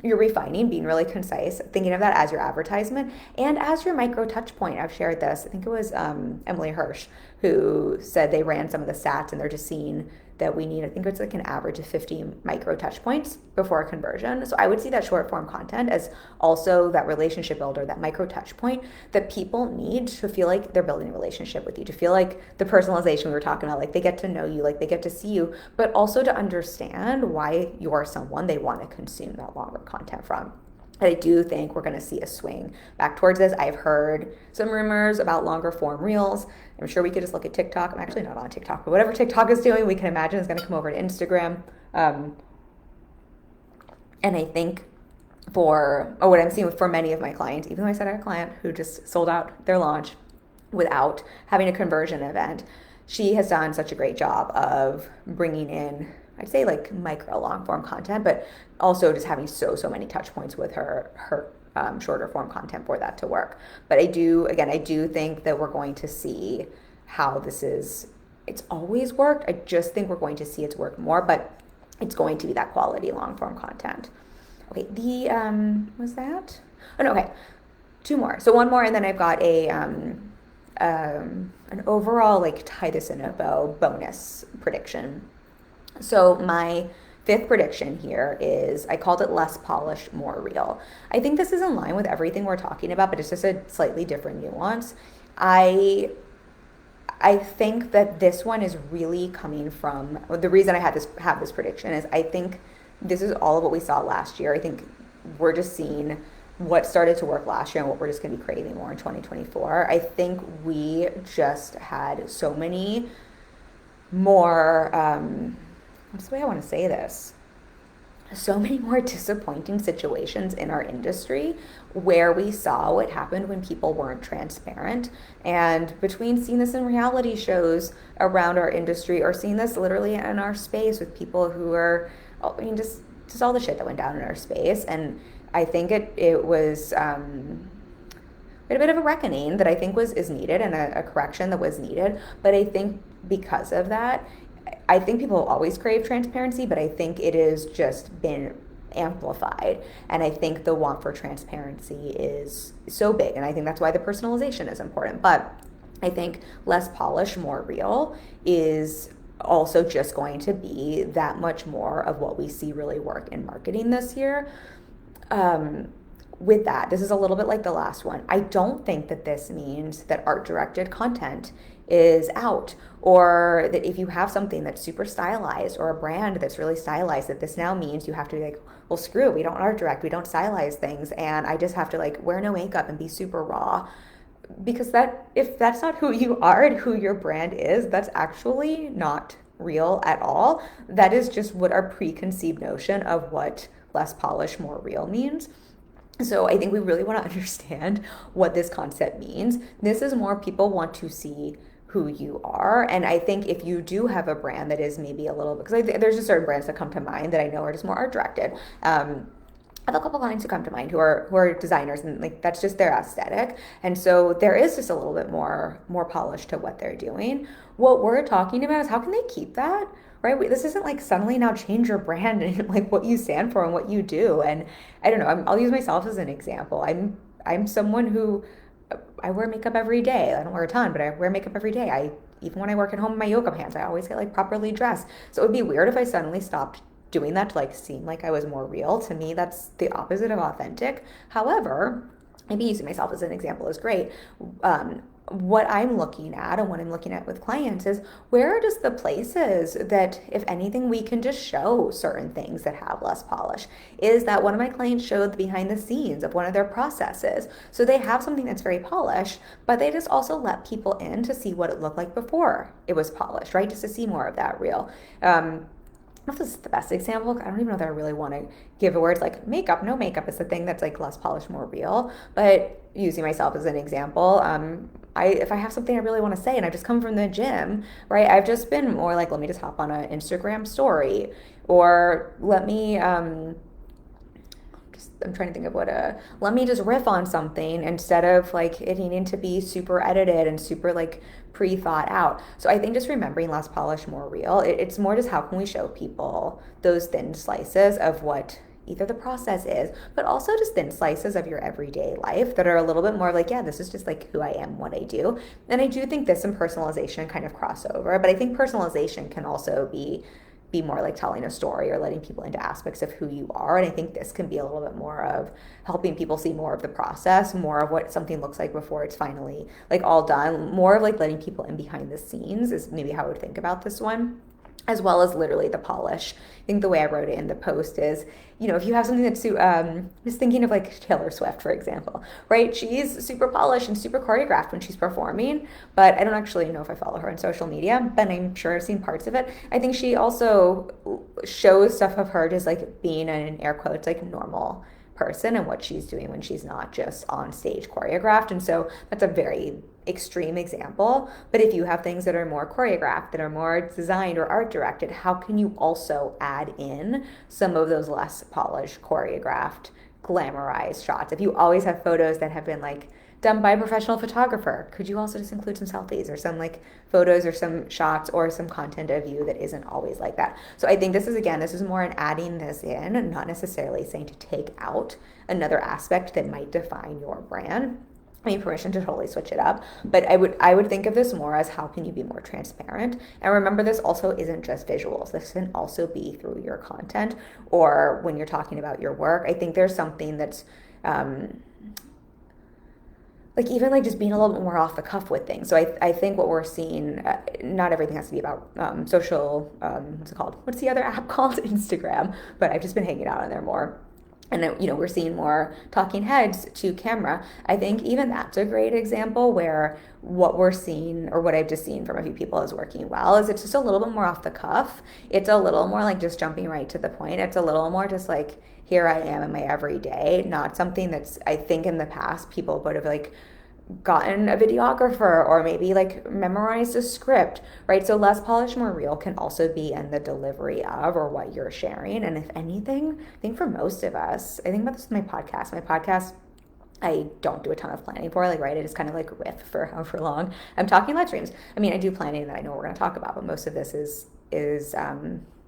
you're refining, being really concise, thinking of that as your advertisement and as your micro touch point. I've shared this. I think it was Emily Hirsch who said they ran some of the stats and they're just seeing that we need, I think it's like an average of 50 micro touch points before a conversion. So I would see that short form content as also that relationship builder, that micro touch point that people need to feel like they're building a relationship with you, to feel like the personalization we were talking about, like they get to know you, like they get to see you, but also to understand why you are someone they want to consume that longer content from. I do think we're going to see a swing back towards this. I've heard some rumors about longer form reels. I'm sure we could just look at TikTok. I'm actually not on TikTok, but whatever TikTok is doing, we can imagine is going to come over to Instagram. And I think what I'm seeing for many of my clients, even though I said I had a client who just sold out their launch without having a conversion event, she has done such a great job of bringing in, I'd say like micro long form content, but also just having so many touch points with her shorter form content for that to work. But I do think that we're going to see how it's always worked. I just think we're going to see it's work more, but it's going to be that quality long form content. Okay, was that? Oh no, okay. Two more. So one more, and then I've got an overall like tie this in a bow bonus prediction. So my fifth prediction here is, I called it less polished, more real. I think this is in line with everything we're talking about, but it's just a slightly different nuance. I think that this one is really coming from, the reason I have this prediction is I think this is all of what we saw last year. I think we're just seeing what started to work last year and what we're just going to be craving more in 2024. I think we just had so many more, what's the way I want to say this? So many more disappointing situations in our industry where we saw what happened when people weren't transparent. And between seeing this in reality shows around our industry or seeing this literally in our space with people who are, I mean, just all the shit that went down in our space. And I think it was a bit of a reckoning that I think is needed, and a correction that was needed. But I think because of that, I think people always crave transparency, but I think it has just been amplified. And I think the want for transparency is so big. And I think that's why the personalization is important. But I think less polished, more real is also just going to be that much more of what we see really work in marketing this year. With that, this is a little bit like the last one. I don't think that this means that art-directed content is out, or that if you have something that's super stylized or a brand that's really stylized, that this now means you have to be like, well, screw it, we don't art direct, we don't stylize things, and I just have to like wear no makeup and be super raw. Because if that's not who you are and who your brand is, that's actually not real at all. That is just what our preconceived notion of what less polished, more real means. So I think we really want to understand what this concept means. This is more people want to see who you are. And I think if you do have a brand that is maybe a little, because there's just certain brands that come to mind that I know are just more art directed. I have a couple clients who come to mind who are designers, and like that's just their aesthetic. And so there is just a little bit more polished to what they're doing. What we're talking about is how can they keep that? Right? This isn't like suddenly now change your brand and like what you stand for and what you do. And I don't know, I'll use myself as an example. I'm someone who, I wear makeup every day. I don't wear a ton, but I wear makeup every day. Even when I work at home in my yoga pants, I always get like properly dressed. So it would be weird if I suddenly stopped doing that to like seem like I was more real. To me, that's the opposite of authentic. However, maybe using myself as an example is great. What I'm looking at and what I'm looking at with clients is where are just the places that, if anything, we can just show certain things that have less polish. Is that one of my clients showed the behind the scenes of one of their processes. So they have something that's very polished, but they just also let people in to see what it looked like before it was polished, right? Just to see more of that real. I don't know if this is the best example. I don't even know that I really want to give a word like makeup. No makeup is the thing that's like less polished, more real. But using myself as an example, if I have something I really want to say and I've just come from the gym, right? I've just been more like, let me just hop on an Instagram story, or let me I'm trying to think of let me just riff on something instead of like it needing to be super edited and super like pre-thought out. So I think just remembering less polished, more real, it's more just how can we show people those thin slices of what either the process is, but also just thin slices of your everyday life that are a little bit more like, yeah, this is just like who I am, what I do. And I do think this and personalization kind of cross over, but I think personalization can also be more like telling a story or letting people into aspects of who you are. And I think this can be a little bit more of helping people see more of the process, more of what something looks like before it's finally like all done, more of like letting people in behind the scenes is maybe how I would think about this one. as well as literally the polish. I think the way I wrote it in the post is, if you have something that's just thinking of like Taylor Swift, for example, right? She's super polished and super choreographed when she's performing, but I don't actually know if I follow her on social media, but I'm sure I've seen parts of it. I think she also shows stuff of her just like being an air quotes, like normal person and what she's doing when she's not just on stage choreographed. And so that's a very extreme example. But if you have things that are more choreographed, that are more designed or art directed, how can you also add in some of those less polished, choreographed, glamorized shots? If you always have photos that have been like done by a professional photographer, could you also just include some selfies or some like photos or some shots or some content of you that isn't always like that? So I think this is more in adding this in and not necessarily saying to take out another aspect that might define your brand. I mean, permission to totally switch it up, but I would think of this more as how can you be more transparent? And remember, this also isn't just visuals. This can also be through your content or when you're talking about your work. I think there's something that's like even like just being a little bit more off the cuff with things. So I think what we're seeing, not everything has to be about social, what's it called? What's the other app called? Instagram. But I've just been hanging out on there more. And we're seeing more talking heads to camera. I think even that's a great example where what we're seeing, or what I've just seen from a few people is working well, is it's just a little bit more off the cuff. It's a little more like just jumping right to the point. It's a little more just like, here I am in my everyday, not something that's, I think in the past people would have like gotten a videographer or maybe like memorized a script, right? So less polished, more real can also be in the delivery of or what you're sharing. And if anything, I think for most of us, I think about this with my podcast. I don't do a ton of planning for, like, right? I just kind of like riff for however long I'm talking live streams. I mean, I do planning that I know what we're going to talk about, but most of this is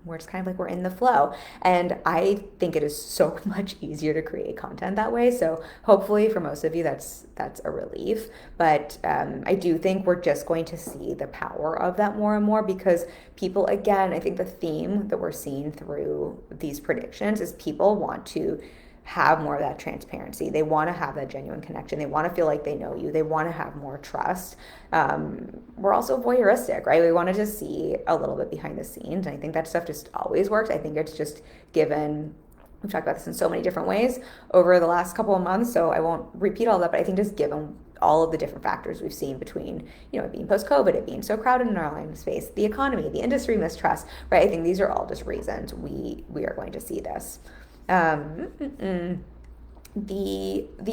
we're just kind of like we're in the flow. And I think it is so much easier to create content that way. So hopefully for most of you, that's a relief. But I do think we're just going to see the power of that more and more because people, again, I think the theme that we're seeing through these predictions is people want to have more of that transparency. They want to have that genuine connection. They want to feel like they know you. They want to have more trust. We're also voyeuristic, right? We want to just see a little bit behind the scenes. And I think that stuff just always works. I think it's just given, we've talked about this in so many different ways over the last couple of months, so I won't repeat all that, but I think just given all of the different factors we've seen between, it being post-COVID, it being so crowded in our online space, the economy, the industry mistrust, right? I think these are all just reasons we are going to see this. The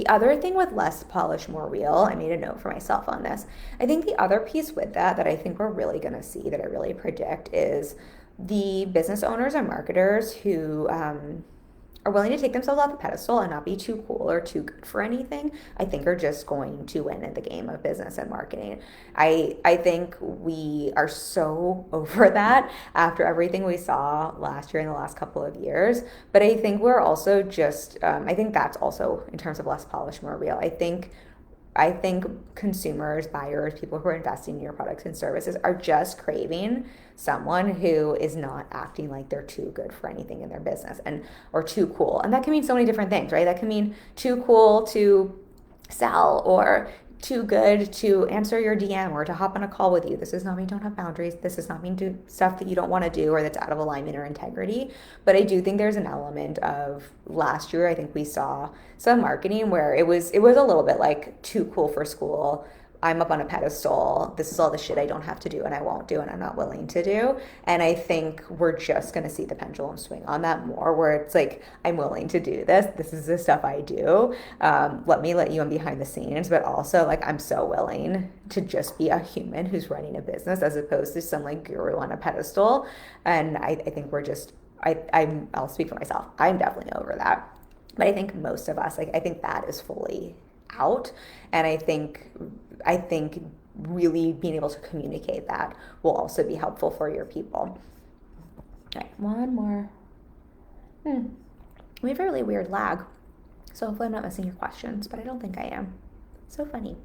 other thing with less polished, more real, I made a note for myself on this. I think the other piece with that I think we're really going to see, that I really predict, is the business owners and marketers who are willing to take themselves off the pedestal and not be too cool or too good for anything, I think are just going to win in the game of business and marketing. I think we are so over that after everything we saw last year and the last couple of years. But I think we're also just, I think that's also in terms of less polished, more real. I think consumers, buyers, people who are investing in your products and services are just craving someone who is not acting like they're too good for anything in their business or too cool. And that can mean so many different things, right? That can mean too cool to sell or too good to answer your DM or to hop on a call with you. This does not mean don't have boundaries. This does not mean do stuff that you don't want to do or that's out of alignment or integrity. But I do think there's an element of last year, I think we saw some marketing where it was a little bit like too cool for school. I'm up on a pedestal. This is all the shit I don't have to do and I won't do and I'm not willing to do. And I think we're just going to see the pendulum swing on that more, where it's like, I'm willing to do this. This is the stuff I do. Let me let you in behind the scenes, but also like, I'm so willing to just be a human who's running a business as opposed to some like guru on a pedestal. And I think we're just, I'll speak for myself. I'm definitely over that. But I think most of us, like, I think that is fully out. And I think really being able to communicate that will also be helpful for your people. All right, one more. We have a really weird lag, so hopefully I'm not missing your questions, but I don't think I am. So funny.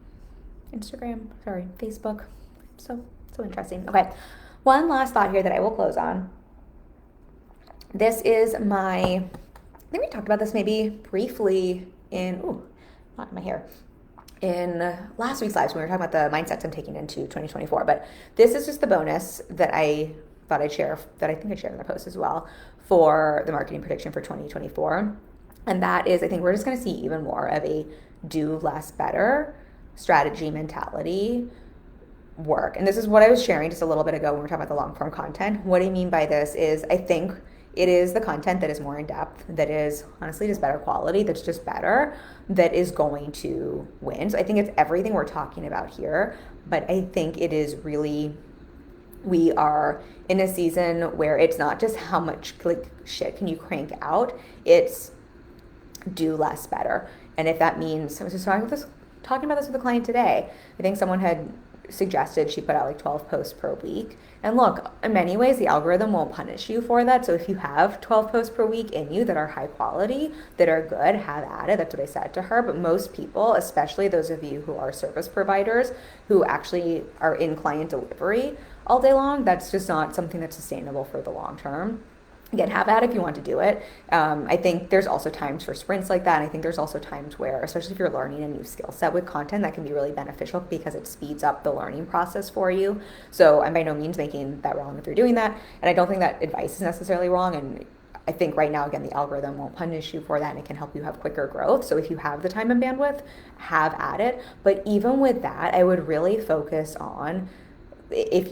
Facebook. So interesting. Okay, one last thought here that I will close on. This is I think we talked about this maybe briefly not in my hair, in last week's lives when we were talking about the mindsets I'm taking into 2024. But this is just the bonus that thought I'd share, that I think I shared in the post as well, for the marketing prediction for 2024. And that is, I think we're just going to see even more of a do less better strategy mentality work. And this is what I was sharing just a little bit ago when we were talking about the long form content. What I mean by this is, I think it is the content that is more in depth, that is honestly just better quality, that's just better, that is going to win. So I think it's everything we're talking about here, but I think it is really, we are in a season where it's not just how much like shit can you crank out, it's do less better. And if that means, I was just talking about this with a client today. I think someone had suggested she put out like 12 posts per week. And look, in many ways, the algorithm won't punish you for that. So if you have 12 posts per week in you that are high quality, that are good, have at it. That's what I said to her. But most people, especially those of you who are service providers, who actually are in client delivery all day long, that's just not something that's sustainable for the long term. Again, have at it if you want to do it. I think there's also times for sprints like that. And I think there's also times where, especially if you're learning a new skill set with content, that can be really beneficial because it speeds up the learning process for you. So I'm by no means making that wrong if you're doing that. And I don't think that advice is necessarily wrong. And I think right now, again, the algorithm won't punish you for that, and it can help you have quicker growth. So if you have the time and bandwidth, have at it. But even with that, I would really focus on, if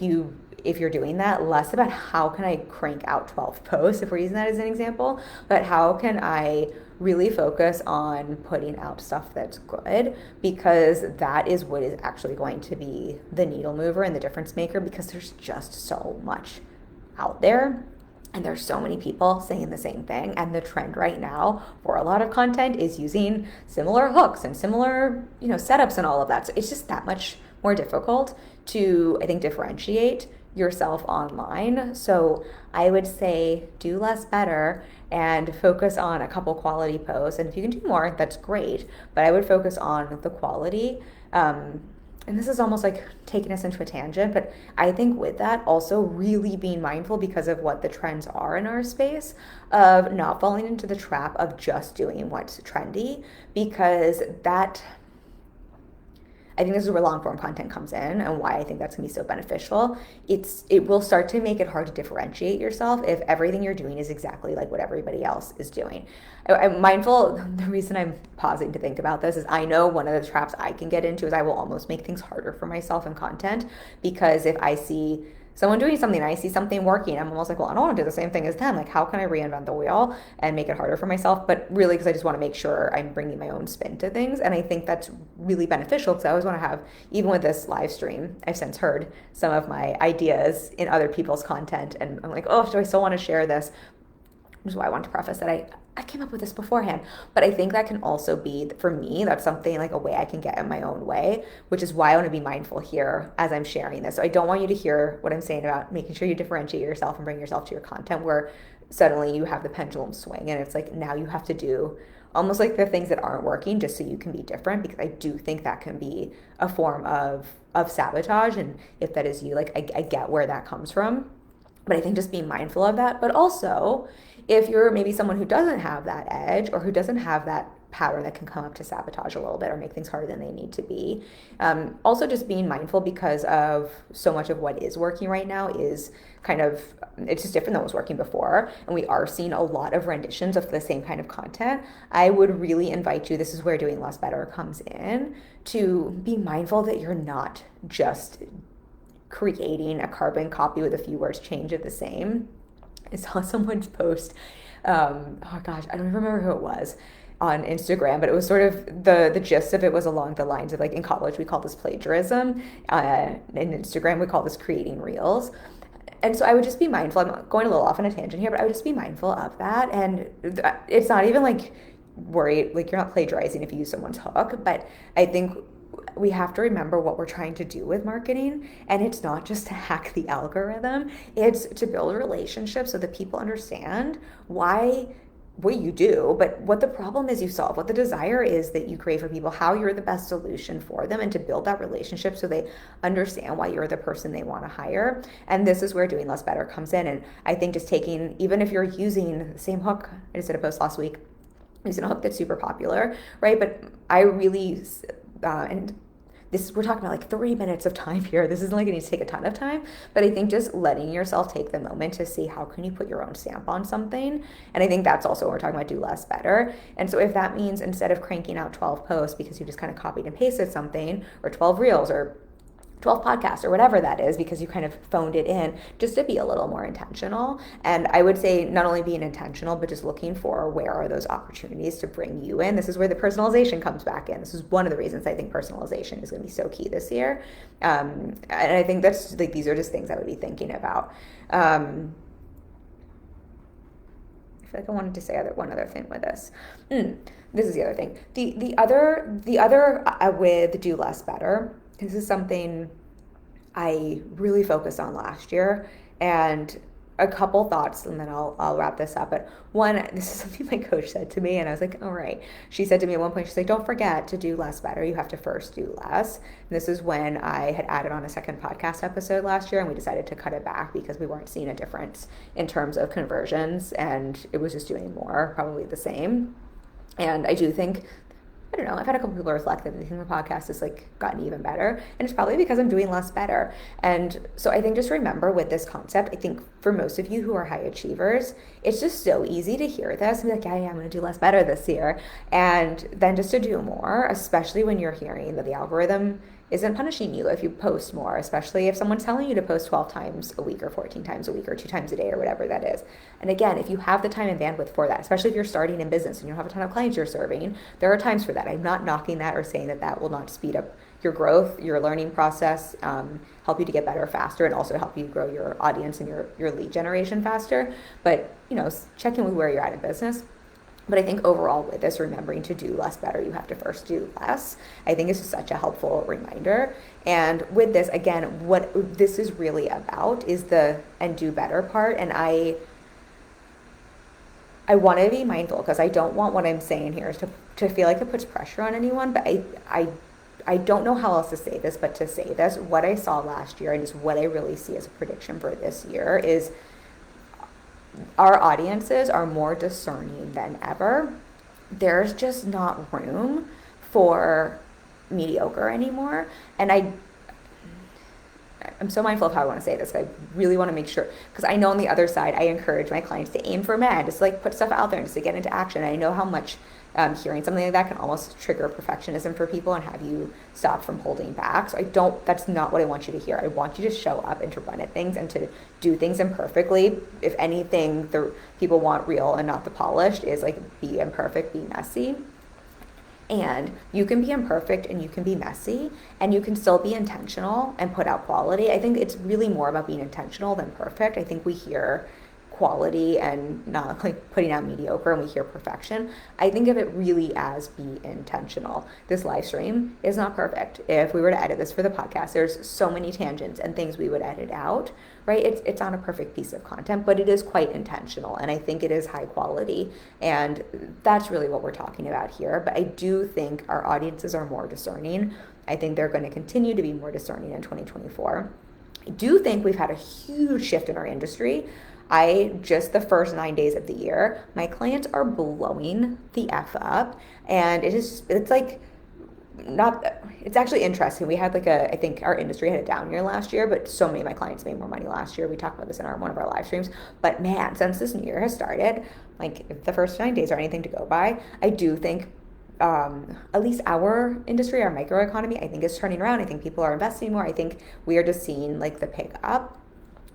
you're doing that, less about how can I crank out 12 posts, if we're using that as an example, but how can I really focus on putting out stuff that's good, because that is what is actually going to be the needle mover and the difference maker, because there's just so much out there. And there's so many people saying the same thing. And the trend right now for a lot of content is using similar hooks and similar, setups and all of that. So it's just that much more difficult to, I think, differentiate yourself online. So I would say do less better and focus on a couple quality posts. And if you can do more, that's great. But I would focus on the quality. And this is almost like taking us into a tangent, but I think with that also really being mindful, because of what the trends are in our space, of not falling into the trap of just doing what's trendy, because that, I think this is where long form content comes in, and why I think that's gonna be so beneficial. It will start to make it hard to differentiate yourself if everything you're doing is exactly like what everybody else is doing. I'm mindful, the reason I'm pausing to think about this is I know one of the traps I can get into is I will almost make things harder for myself in content, because if I see someone doing something and I see something working, I'm almost like, well, I don't want to do the same thing as them. Like, how can I reinvent the wheel and make it harder for myself? But really, because I just want to make sure I'm bringing my own spin to things. And I think that's really beneficial, because I always want to have, even with this live stream, I've since heard some of my ideas in other people's content. And I'm like, oh, do I still want to share this? Which is why I want to preface that I came up with this beforehand. But I think that can also be, for me, that's something like a way I can get in my own way, which is why I want to be mindful here as I'm sharing this. So I don't want you to hear what I'm saying about making sure you differentiate yourself and bring yourself to your content, where suddenly you have the pendulum swing and it's like now you have to do almost like the things that aren't working just so you can be different, because I do think that can be a form of sabotage. And if that is you, like I get where that comes from. But I think just being mindful of that. But also, if you're maybe someone who doesn't have that edge, or who doesn't have that pattern that can come up to sabotage a little bit or make things harder than they need to be, also just being mindful, because of so much of what is working right now is kind of, it's just different than what was working before. And we are seeing a lot of renditions of the same kind of content. I would really invite you, this is where doing less better comes in, to be mindful that you're not just creating a carbon copy with a few words change of the same. I saw someone's post, oh gosh, I don't even remember who it was, on Instagram, but it was sort of the gist of it was along the lines of, like, in college we call this plagiarism, in Instagram we call this creating reels. And so I would just be mindful, I'm going a little off on a tangent here, but I would just be mindful of that. And it's not even like worried, like you're not plagiarizing if you use someone's hook, but I think we have to remember what we're trying to do with marketing. And it's not just to hack the algorithm, it's to build relationships so that people understand what you do, but what the problem is you solve, what the desire is that you create for people, how you're the best solution for them, and to build that relationship so they understand why you're the person they want to hire. And this is where doing less better comes in. And I think just taking, even if you're using the same hook, I just did a post last week using a hook that's super popular, right? But I really, and we're talking about like 3 minutes of time here. This isn't like it needs to take a ton of time, but I think just letting yourself take the moment to see how can you put your own stamp on something. And I think that's also what we're talking about, do less better. And so if that means instead of cranking out 12 posts because you just kind of copied and pasted something, or 12 reels, or 12 podcasts, or whatever that is, because you kind of phoned it in, just to be a little more intentional. And I would say not only being intentional, but just looking for where are those opportunities to bring you in. This is where the personalization comes back in. This is one of the reasons I think personalization is going to be so key this year. And I think that's like, these are just things I would be thinking about. I feel like I wanted to say one other thing with this. This is the other thing. The other with do less better. This is something I really focused on last year, and a couple thoughts, and then I'll wrap this up. But one, this is something my coach said to me, and I was like, all right. She said to me at one point, she's like, don't forget to do less better. You have to first do less. And this is when I had added on a second podcast episode last year, and we decided to cut it back because we weren't seeing a difference in terms of conversions, and it was just doing more, probably the same. And I do think, I don't know, I've had a couple people reflect that the podcast has like gotten even better, and it's probably because I'm doing less better. And so I think just remember with this concept, I think for most of you who are high achievers, it's just so easy to hear this and be like, yeah, I'm going to do less better this year. And then just to do more, especially when you're hearing that the algorithm isn't punishing you if you post more, especially if someone's telling you to post 12 times a week or 14 times a week or 2 times a day or whatever that is. And again, if you have the time and bandwidth for that, especially if you're starting in business and you don't have a ton of clients you're serving, there are times for that. I'm not knocking that or saying that that will not speed up your growth, your learning process, help you to get better faster, and also help you grow your audience and your lead generation faster. But, check in with where you're at in business. But I think overall with this, remembering to do less better, you have to first do less, I think is just such a helpful reminder. And with this, again, what this is really about is the and do better part. And I want to be mindful, because I don't want what I'm saying here is to feel like it puts pressure on anyone. But I don't know how else to say this, but to say this, what I saw last year and is what I really see as a prediction for this year is our audiences are more discerning than ever. There's just not room for mediocre anymore. And I'm so mindful of how I want to say this. I really want to make sure, because I know on the other side, I encourage my clients to aim for mad, just like put stuff out there and just to get into action. I know how much hearing something like that can almost trigger perfectionism for people and have you stop from holding back. So that's not what I want you to hear. I want you to show up and to run at things and to do things imperfectly. If anything, the people want real and not the polished, is like be imperfect, be messy. And you can be imperfect and you can be messy and you can still be intentional and put out quality. I think it's really more about being intentional than perfect. I think we hear quality and not like putting out mediocre, and we hear perfection. I think of it really as be intentional. This live stream is not perfect. If we were to edit this for the podcast, there's so many tangents and things we would edit out, right? It's not a perfect piece of content, but it is quite intentional, and I think it is high quality, and that's really what we're talking about here. But I do think our audiences are more discerning. I think they're going to continue to be more discerning in 2024. I do think we've had a huge shift in our industry. Just the first 9 days of the year, my clients are blowing the F up, and it's actually interesting. We had I think our industry had a down year last year, but so many of my clients made more money last year. We talked about this in one of our live streams, but man, since this new year has started, like if the first 9 days are anything to go by, I do think at least our industry, our microeconomy, I think is turning around. I think people are investing more. I think we are just seeing like the pick up,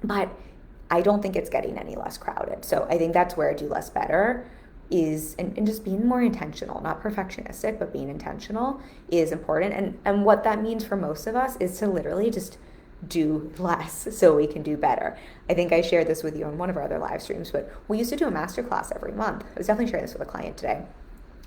but I don't think it's getting any less crowded. So I think that's where do less better is, and just being more intentional, not perfectionistic, but being intentional is important. And what that means for most of us is to literally just do less so we can do better. I think I shared this with you on one of our other live streams, but we used to do a masterclass every month. I was definitely sharing this with a client today.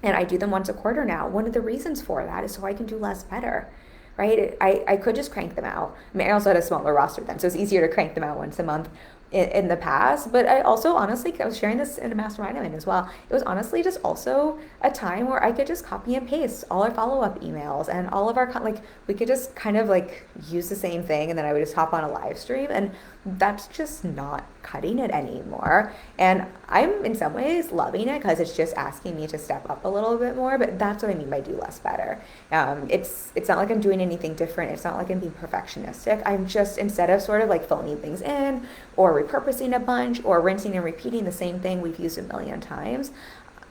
And I do them once a quarter now. One of the reasons for that is so I can do less better. Right? I could just crank them out. I mean, I also had a smaller roster then, so it's easier to crank them out once a month. in the past. But I also honestly, I was sharing this in a mastermind I'm in as well. It was honestly just also a time where I could just copy and paste all our follow-up emails and all of our, like, we could just kind of like use the same thing, and then I would just hop on a live stream, and that's just not cutting it anymore. And I'm in some ways loving it because it's just asking me to step up a little bit more, but that's what I mean by do less better. It's not like I'm doing anything different. It's not like I'm being perfectionistic. I'm just, instead of sort of like phoning things in or repurposing a bunch or rinsing and repeating the same thing we've used a million times,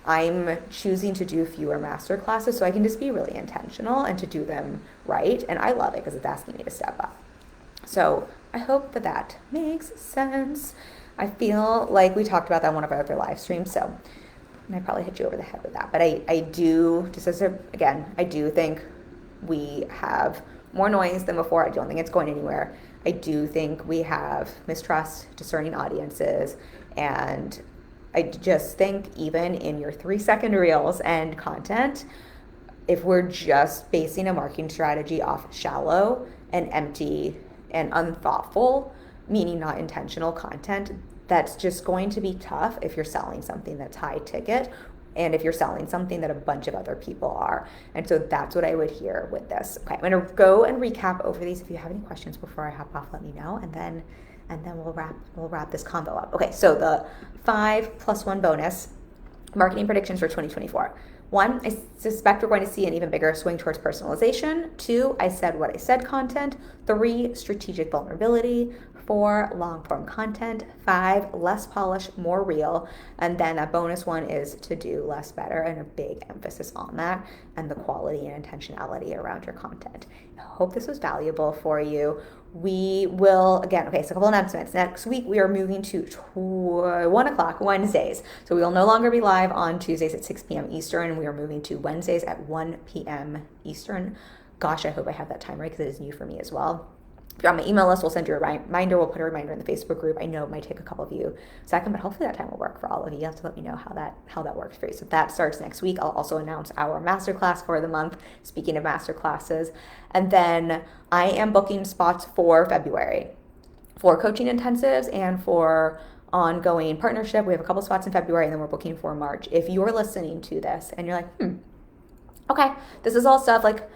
I'm choosing to do fewer master classes so I can just be really intentional and to do them right. And I love it because it's asking me to step up. So I hope that that makes sense. I feel like we talked about that in one of our other live streams. So, and I probably hit you over the head with that. But I do, just as again, I do think we have more noise than before. I don't think it's going anywhere. I do think we have mistrust, discerning audiences, and I just think even in your 3-second reels and content, if we're just basing a marketing strategy off shallow and empty and unthoughtful, meaning not intentional content, that's just going to be tough if you're selling something that's high ticket and if you're selling something that a bunch of other people are. And so that's what I would hear with this. Okay, I'm gonna go and recap over these. If you have any questions before I hop off, let me know, and then we'll wrap this combo up. Okay, so the 5+1 bonus marketing predictions for 2024. 1, I suspect we're going to see an even bigger swing towards personalization. 2, I said what I said content. 3, strategic vulnerability. 4, long form content. 5, less polished, more real. And then a bonus one is to do less better, and a big emphasis on that and the quality and intentionality around your content. I hope this was valuable for you. We will, again, okay, so a couple announcements. Next week, we are moving to 1 o'clock Wednesdays. So we will no longer be live on Tuesdays at 6 p.m. Eastern. We are moving to Wednesdays at 1 p.m. Eastern. Gosh, I hope I have that time right because it is new for me as well. If you're on my email list, we'll send you a reminder. We'll put a reminder in the Facebook group. I know it might take a couple of you a second, but hopefully that time will work for all of you. You have to let me know how that works for you. So that starts next week. I'll also announce our masterclass for the month, speaking of masterclasses. And then I am booking spots for February for coaching intensives and for ongoing partnership. We have a couple spots in February, and then we're booking for March. If you're listening to this and you're like, okay, this is all stuff like,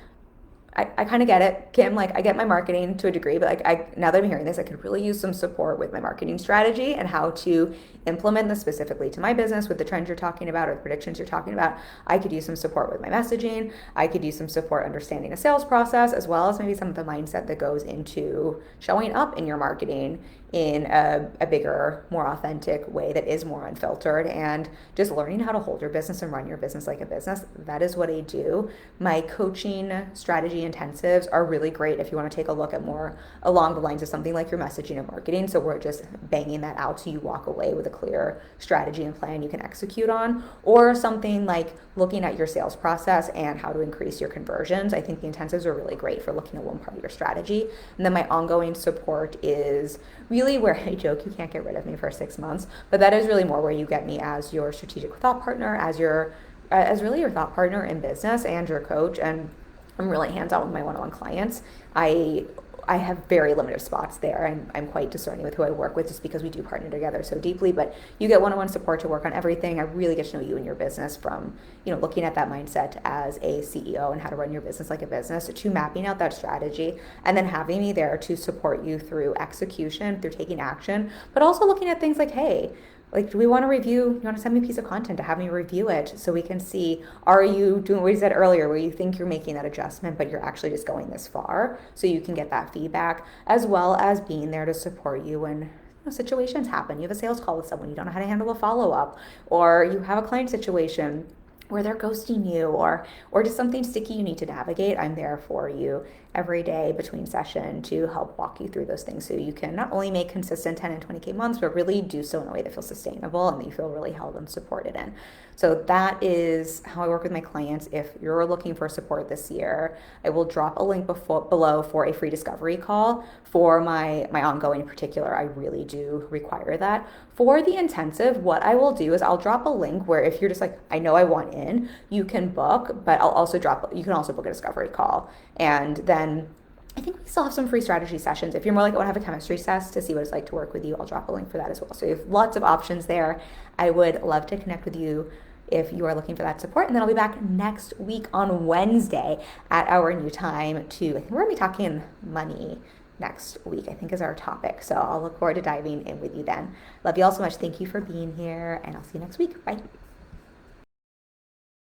I kind of get it, Kim. Like, I get my marketing to a degree, but like, now that I'm hearing this, I could really use some support with my marketing strategy and how to implement this specifically to my business with the trends you're talking about or the predictions you're talking about. I could use some support with my messaging. I could use some support understanding a sales process, as well as maybe some of the mindset that goes into showing up in your marketing in a bigger, more authentic way that is more unfiltered, and just learning how to hold your business and run your business like a business. That is what I do. My coaching strategy intensives are really great if you want to take a look at more along the lines of something like your messaging and marketing. So we're just banging that out so you walk away with a clear strategy and plan you can execute on, or something like looking at your sales process and how to increase your conversions. I think the intensives are really great for looking at one part of your strategy. And then my ongoing support is really where I joke you can't get rid of me for 6 months, but that is really more where you get me as your strategic thought partner, as really your thought partner in business and your coach. And I'm really hands-on with my one-on-one clients. I have very limited spots there. I'm quite discerning with who I work with just because we do partner together so deeply, but you get one-on-one support to work on everything. I really get to know you and your business, from, looking at that mindset as a CEO and how to run your business like a business, to mapping out that strategy and then having me there to support you through execution, through taking action, but also looking at things like, hey, like, do we want to review? You want to send me a piece of content to have me review it so we can see, are you doing what you said earlier, where you think you're making that adjustment, but you're actually just going this far, so you can get that feedback, as well as being there to support you when situations happen. You have a sales call with someone, you don't know how to handle a follow-up, or you have a client situation where they're ghosting you, or just something sticky you need to navigate. I'm there for you every day between session to help walk you through those things so you can not only make consistent 10 and 20K months, but really do so in a way that feels sustainable and that you feel really held and supported in. So that is how I work with my clients. If you're looking for support this year, I will drop a link below for a free discovery call for my ongoing. In particular, I really do require that. For the intensive, what I will do is I'll drop a link where if you're just like, I know I want in, you can book, but you can also book a discovery call. And then I think we still have some free strategy sessions. If you're more like, I want to have a chemistry test to see what it's like to work with you, I'll drop a link for that as well. So you have lots of options there. I would love to connect with you if you are looking for that support. And then I'll be back next week on Wednesday at our new time to, I think we're going to be talking money next week, I think is our topic. So I'll look forward to diving in with you then. Love you all so much. Thank you for being here, and I'll see you next week. Bye.